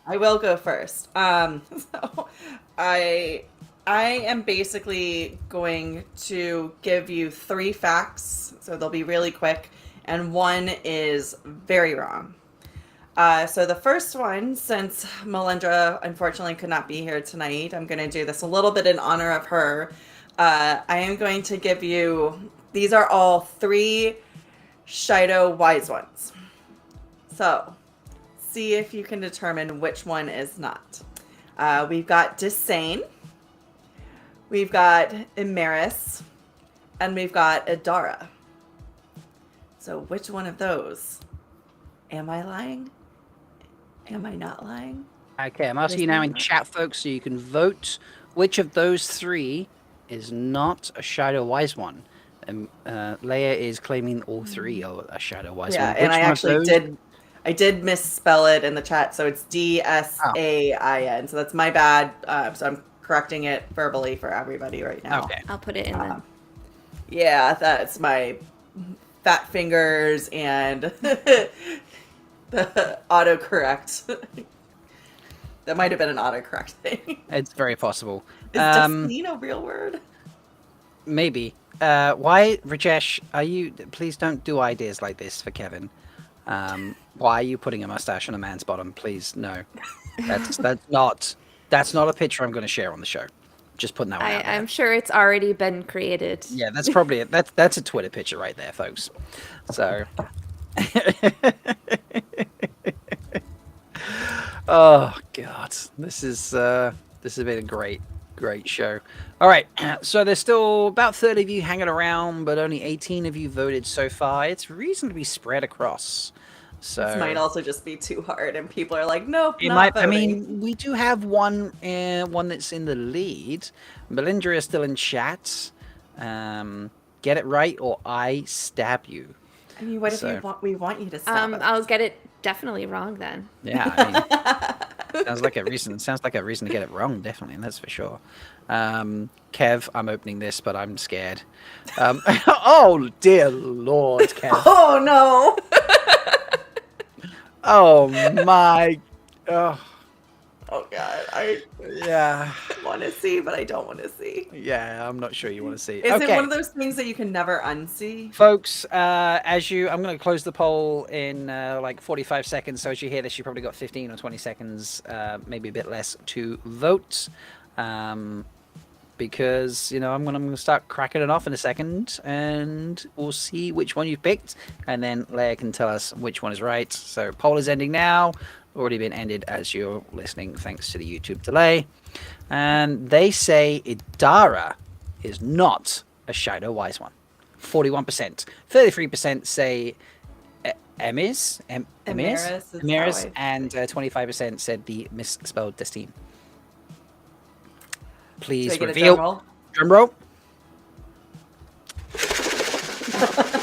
Speaker 3: I will go first. So I am basically going to give you 3 facts, so they'll be really quick, and 1 is very wrong. So the first one, since Melindhra unfortunately could not be here tonight, I'm going to do this a little bit in honor of her. I am going to give you, these are all 3 Shido wise ones. So, see if you can determine which one is not. We've got Disdain, we've got Emeris, and we've got Adara. So, which one of those? Am I lying? Am I not lying?
Speaker 1: Okay, I'm asking you now in chat, folks, so you can vote which of those 3 is not a Shadow Wise one. Leigh-A is claiming all 3 are a Shadow Wise one.
Speaker 3: Yeah, and I actually did misspell it in the chat, so it's Dsain. So that's my bad. So I'm correcting it verbally for everybody right now.
Speaker 1: Okay.
Speaker 2: I'll put it in the
Speaker 3: Yeah, that's my fat fingers and the autocorrect. That might have been an autocorrect thing.
Speaker 1: It's very possible.
Speaker 3: Is Destiny a real word?
Speaker 1: Maybe. Why, Rajesh, are you... Please don't do ideas like this for Kevin. Why are you putting a mustache on a man's bottom? Please, no. That's not a picture I'm going to share on the show. Just putting that one out there.
Speaker 2: I'm sure it's already been created.
Speaker 1: Yeah, that's probably it. That's a Twitter picture right there, folks. So... Oh God, this has been a great show. All right, so there's still about 30 of you hanging around, but only 18 of you voted so far. It's reasonably spread across. So
Speaker 3: this might also just be too hard, and people are like, "Nope,
Speaker 1: it
Speaker 3: not
Speaker 1: might.
Speaker 3: voting."
Speaker 1: I mean, we do have one that's in the lead. Melindhra is still in chat. Get it right, or I stab you.
Speaker 3: I mean, what if we want you to stab us?
Speaker 2: I'll get it definitely wrong then.
Speaker 1: Yeah, I mean, sounds like a reason to get it wrong, definitely, that's for sure. Kev, I'm opening this, but I'm scared. Oh dear Lord, Kev.
Speaker 3: Oh no.
Speaker 1: Oh my.
Speaker 3: Oh God, I want to see, but I don't want to see.
Speaker 1: Yeah, I'm not sure you want to see.
Speaker 3: Is it one of those things that you can never unsee?
Speaker 1: Folks, I'm going to close the poll in like 45 seconds. So as you hear this, you probably got 15 or 20 seconds, maybe a bit less, to vote. Because I'm going to start cracking it off in a second, and we'll see which one you picked, and then Leigh-A can tell us which one is right. So poll is ending now. Already been ended as you're listening, thanks to the YouTube delay. And they say Idara is not a Shadow Wise One. 41%. 33% say Emirs, and 25% said the misspelled Destine. Please reveal. Drum roll.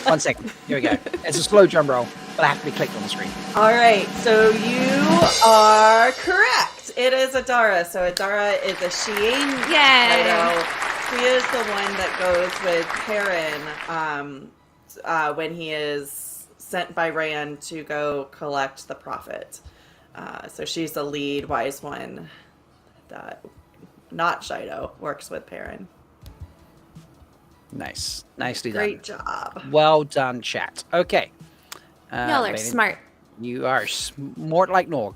Speaker 1: 1 second. Here we go. It's a slow drum roll. It'll have to be clicked on the screen.
Speaker 3: All right. So you are correct. It is Idara. So Idara is a Sheen Shadow. She is the one that goes with Perrin when he is sent by Rand to go collect the prophet. So she's the lead wise one that, not Shido, works with Perrin.
Speaker 1: Nice. Nicely done.
Speaker 3: Great job.
Speaker 1: Well done, chat. Okay.
Speaker 2: Y'all are smart.
Speaker 1: You are smart like Norg.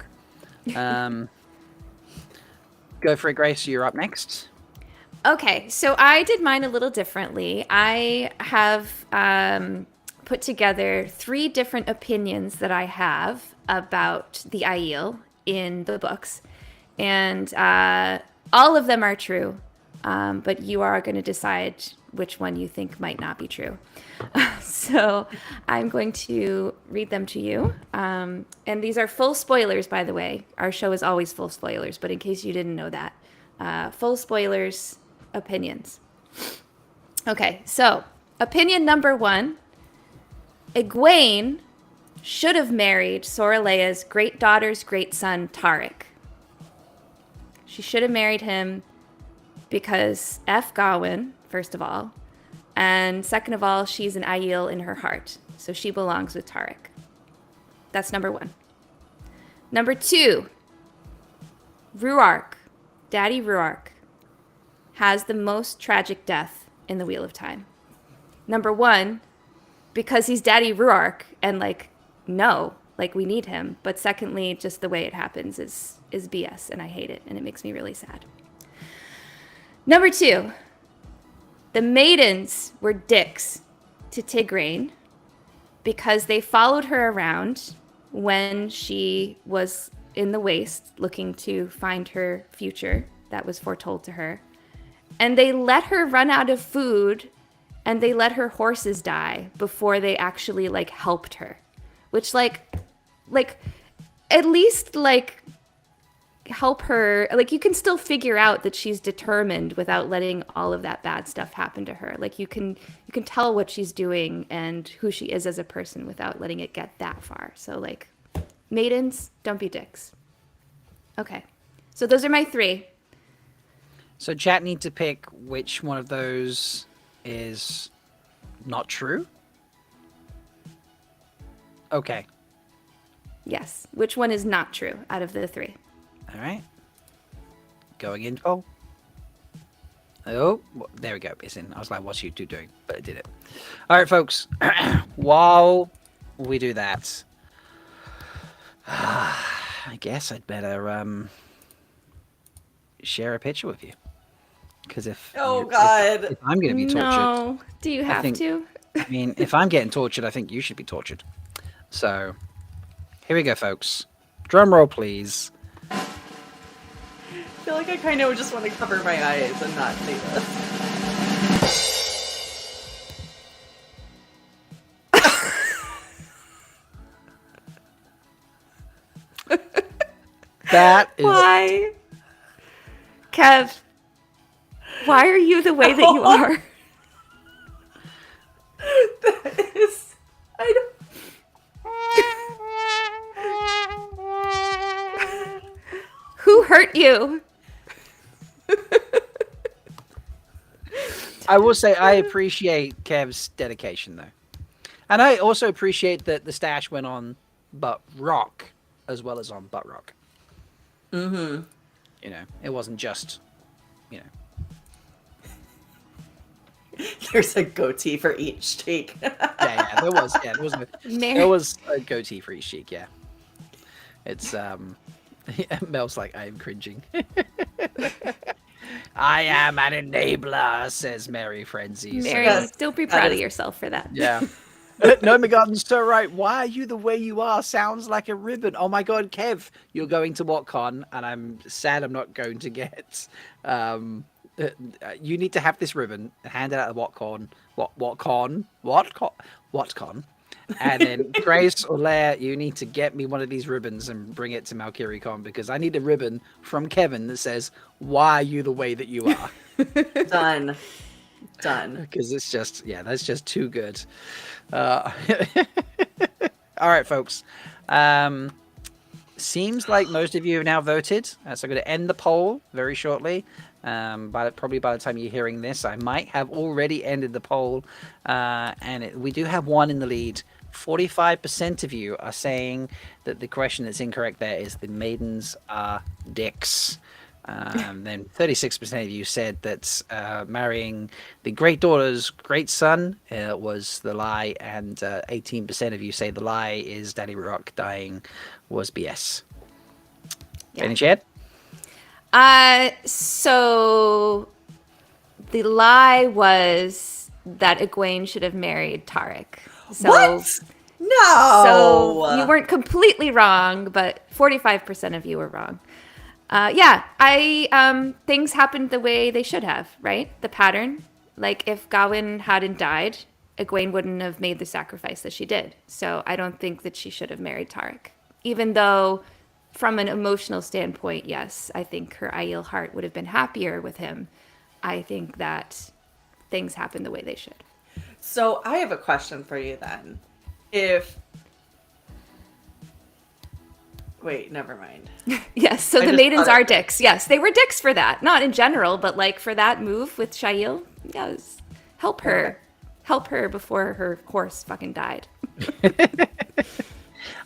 Speaker 1: Go for it, Grace. You're up next.
Speaker 2: Okay, so I did mine a little differently. I have put together 3 different opinions that I have about the Aiel in the books. And all of them are true, but you are going to decide which one you think might not be true. So I'm going to read them to you. And these are full spoilers, by the way. Our show is always full spoilers, but in case you didn't know that, full spoilers, opinions. Okay, so opinion number 1. Egwene should have married Soralea's great daughter's great son, Tarek. She should have married him because F. Gawain, first of all, and second of all, she's an Aiel in her heart, so she belongs with Tarek. That's number 1. Number 2, Rhuarc, Daddy Rhuarc, has the most tragic death in the Wheel of Time. Number 1, because he's Daddy Rhuarc, and we need him. But secondly, just the way it happens is BS, and I hate it, and it makes me really sad. Number 2, the maidens were dicks to Tigraine because they followed her around when she was in the waste looking to find her future that was foretold to her. And they let her run out of food, and they let her horses die before they actually helped her. Which at least help her. You can still figure out that she's determined without letting all of that bad stuff happen to her. You can tell what she's doing and who she is as a person without letting it get that far. So maidens, don't be dicks. Okay, so those are my 3.
Speaker 1: So chat need to pick which one of those is not true? Okay.
Speaker 2: Yes. Which one is not true out of the three?
Speaker 1: All right. Going in poll. Oh, there we go. It's in. I was like, what's you two doing? But it did it. All right, folks. While we do that, I guess I'd better share a picture with you. Because if I'm going to be tortured,
Speaker 2: no, do you have to?
Speaker 1: I mean, if I'm getting tortured, I think you should be tortured. So, here we go, folks. Drum roll, please.
Speaker 3: I feel like I kind of just want to cover my eyes and not see this.
Speaker 1: That is...
Speaker 2: Why? Kev, why are you the way that you are?
Speaker 3: That is... I don't...
Speaker 2: Who hurt you?
Speaker 1: I will say I appreciate Kev's dedication, though. And I also appreciate that the stash went on Butt Rock as well as on Butt Rock.
Speaker 3: Mm-hmm.
Speaker 1: You know, it wasn't just, you know.
Speaker 3: There's a goatee for each cheek.
Speaker 1: There was a goatee for each cheek, yeah. It's, Mel's like, I am cringing. I am an enabler, says Mary Frenzy.
Speaker 2: Mary, don't be proud of yourself for that.
Speaker 1: Yeah. No, McGarden's so right. Why are you the way you are? Sounds like a ribbon. Oh my God, Kev, you're going to WhatCon, and I'm sad I'm not going to get. You need to have this ribbon and hand it out at WhatCon. WhatCon. And then Grace or Leigh-A, you need to get me one of these ribbons and bring it to Malkier because I need a ribbon from Kevin that says, "Why are you the way that you are?"
Speaker 3: Done.
Speaker 1: Because it's just, that's just too good. All right, folks. Seems like most of you have now voted. So I'm going to end the poll very shortly. Probably by the time you're hearing this, I might have already ended the poll. We do have one in the lead. 45% of you are saying that the question that's incorrect there is the maidens are dicks. Then 36% of you said that marrying the great daughter's great son was the lie, and 18% of you say the lie is Daddy Rock dying was BS. Bain&Chiad?
Speaker 2: So the lie was that Egwene should have married Tarek. So,
Speaker 3: what? No.
Speaker 2: So you weren't completely wrong, but 45% of you were wrong. Things happened the way they should have, right? The pattern. Like if Gawain hadn't died, Egwene wouldn't have made the sacrifice that she did. So I don't think that she should have married Tarek. Even though from an emotional standpoint, yes, I think her Aiel heart would have been happier with him. I think that things happened the way they should.
Speaker 3: So I have a question for you then. Wait, never mind.
Speaker 2: Yes, so the maidens are dicks. Yes, they were dicks for that. Not in general, but like for that move with Shail, yes. Help her before her horse fucking died.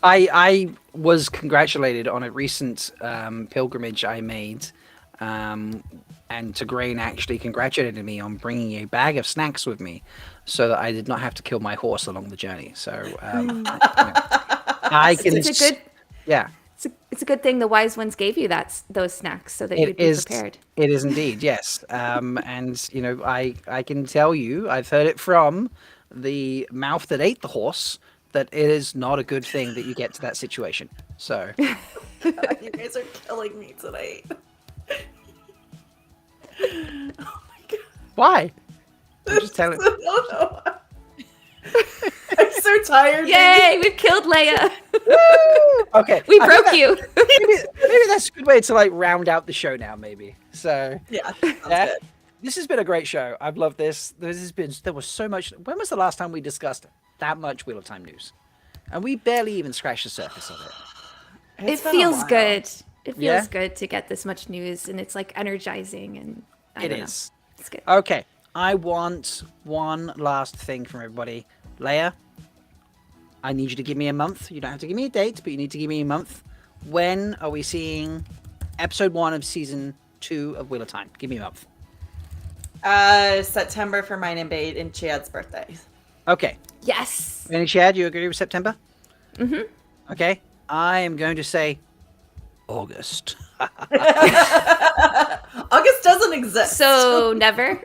Speaker 1: I was congratulated on a recent pilgrimage I made, and Tigraine actually congratulated me on bringing a bag of snacks with me so that I did not have to kill my horse along the journey. So I can...
Speaker 2: It's a good thing the wise ones gave you those snacks so that you'd be prepared.
Speaker 1: It is indeed, yes. And, you know, I can tell you, I've heard it from the mouth that ate the horse, that it is not a good thing that you get to that situation. So.
Speaker 3: You guys are killing me tonight. Oh my God.
Speaker 1: Why? I'm just telling you.
Speaker 3: No. I'm so tired.
Speaker 2: Yay, we've killed Leigh-A.
Speaker 1: Okay.
Speaker 2: We broke you.
Speaker 1: maybe that's a good way to like round out the show now, maybe. So
Speaker 3: yeah. Good.
Speaker 1: This has been a great show. I've loved this. There was so much. When was the last time we discussed that much Wheel of Time news? And we barely even scratched the surface of it.
Speaker 2: It feels good. It feels good to get this much news, and it's like energizing, and I don't know. It's good.
Speaker 1: Okay. I want one last thing from everybody. Leigh-A, I need you to give me a month. You don't have to give me a date, but you need to give me a month. When are we seeing episode 1 of season 2 of Wheel of Time? Give me a month.
Speaker 3: September for mine and Bain&Chiad's birthday.
Speaker 1: Okay.
Speaker 2: Yes.
Speaker 1: Bain&Chiad, you agree with September?
Speaker 2: Mm-hmm.
Speaker 1: Okay. I am going to say August.
Speaker 3: August doesn't exist.
Speaker 2: So never.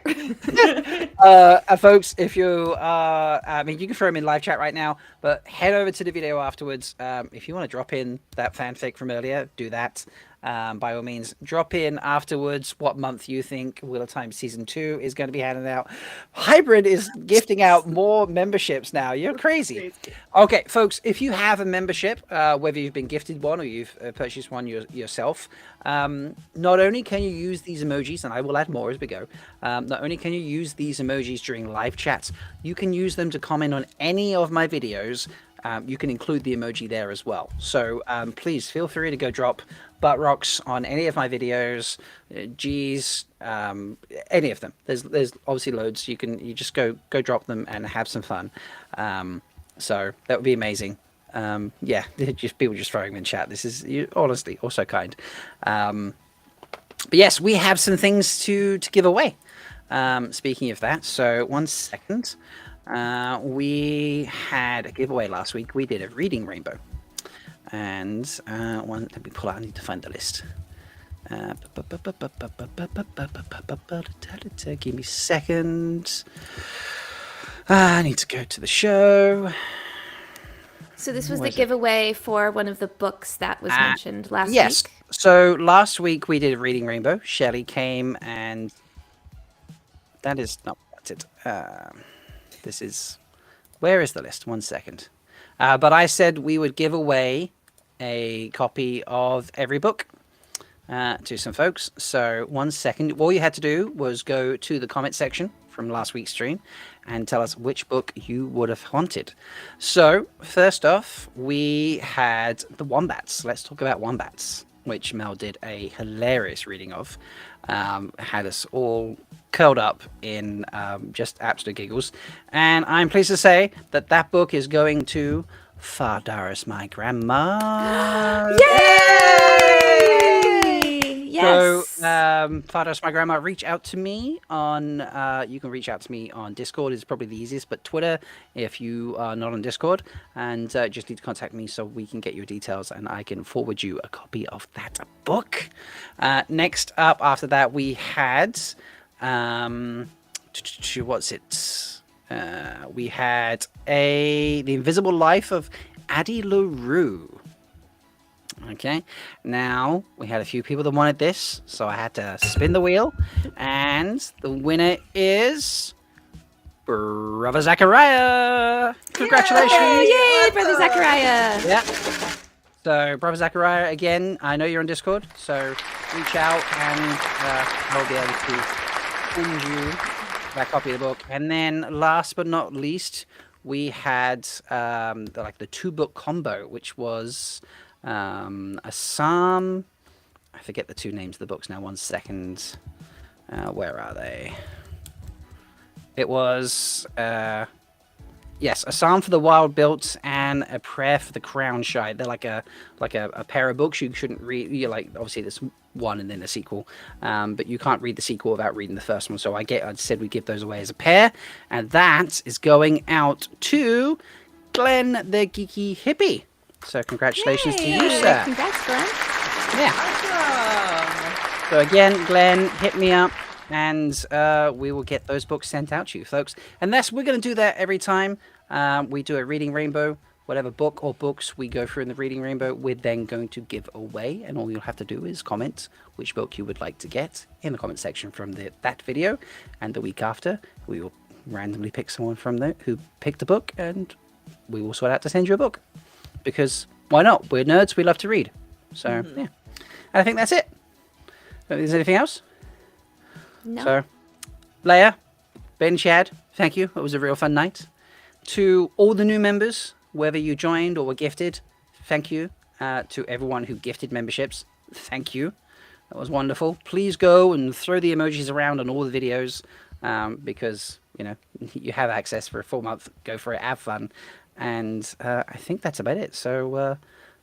Speaker 1: Folks, if you you can throw them in live chat right now, but head over to the video afterwards. If you want to drop in that fanfic from earlier, do that. By all means, drop in afterwards what month you think Wheel of Time Season 2 is going to be handed out. Hybrid is gifting out more memberships now. You're crazy. Okay, folks, if you have a membership, whether you've been gifted one or you've purchased one yourself, not only can you use these emojis, and I will add more as we go, not only can you use these emojis during live chats, you can use them to comment on any of my videos. You can include the emoji there as well. So please feel free to go drop butt rocks on any of my videos, G's, any of them. There's obviously loads. You just go drop them and have some fun. So that would be amazing. Yeah, just people just throwing them in chat. This is honestly also kind. But yes, we have some things to give away. Speaking of that, so 1 second. We had a giveaway last week. We did a reading rainbow, and let me pull out. I need to find the list. Give me a second. I need to go to the show.
Speaker 2: So this was the giveaway for one of the books that was mentioned last week.
Speaker 1: Yes. So last week we did a reading rainbow. Shelly came, and that is not that's it. This is, where is the list? 1 second. But I said we would give away a copy of every book to some folks. So 1 second. All you had to do was go to the comment section from last week's stream and tell us which book you would have wanted. So first off, we had the Wombats. Let's talk about Wombats, which Mel did a hilarious reading of. Had us all curled up in just absolute giggles. And I'm pleased to say that that book is going to Fardaris, my grandma.
Speaker 2: Yay! Yes.
Speaker 1: So, Fardaris, my grandma, reach out to me on, you can reach out to me on Discord is probably the easiest, but Twitter, if you are not on Discord, and just need to contact me so we can get your details and I can forward you a copy of that book. Next up after that, we had, what's it? We had The Invisible Life of Addie LaRue. Okay, now we had a few people that wanted this, so I had to spin the wheel, and the winner is Brother Zachariah. Congratulations!
Speaker 2: Yay, Brother Zachariah!
Speaker 1: Yeah. So, Brother Zachariah, again, I know you're on Discord, so reach out and I'll be able to send you that copy of the book. And then, last but not least, we had the 2-book combo, which was a psalm. I forget the 2 names of the books now. 1 second. Where are they? It was yes, a psalm for the wild built and a prayer for the crown shy. They're like a pair of books you shouldn't read. You obviously there's one and then a sequel, but you can't read the sequel without reading the first one. So I said we give those away as a pair, and that is going out to Glenn the Geeky Hippie. So congratulations to you, sir.
Speaker 2: Congrats, Glenn.
Speaker 1: Yeah.
Speaker 3: Awesome.
Speaker 1: So again, Glenn, hit me up, and we will get those books sent out to you, folks. And we're going to do that every time we do a reading rainbow. Whatever book or books we go through in the reading rainbow, we're then going to give away. And all you'll have to do is comment which book you would like to get in the comment section from that video. And the week after, we will randomly pick someone from there who picked a book, and we will sort out to send you a book. Because why not? We're nerds. We love to read. So, yeah. And I think that's it. Is there anything else?
Speaker 2: No.
Speaker 1: So, Leigh-A, Bain&Chiad, thank you. It was a real fun night. To all the new members, whether you joined or were gifted, thank you. To everyone who gifted memberships, thank you. That was wonderful. Please go and throw the emojis around on all the videos. because, you have access for a full month. Go for it, have fun. And I think that's about it. So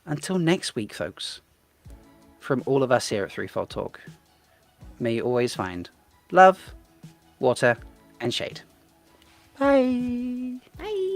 Speaker 1: until next week, folks, from all of us here at Threefold Talk, may you always find love, water, and shade. Bye.
Speaker 2: Bye.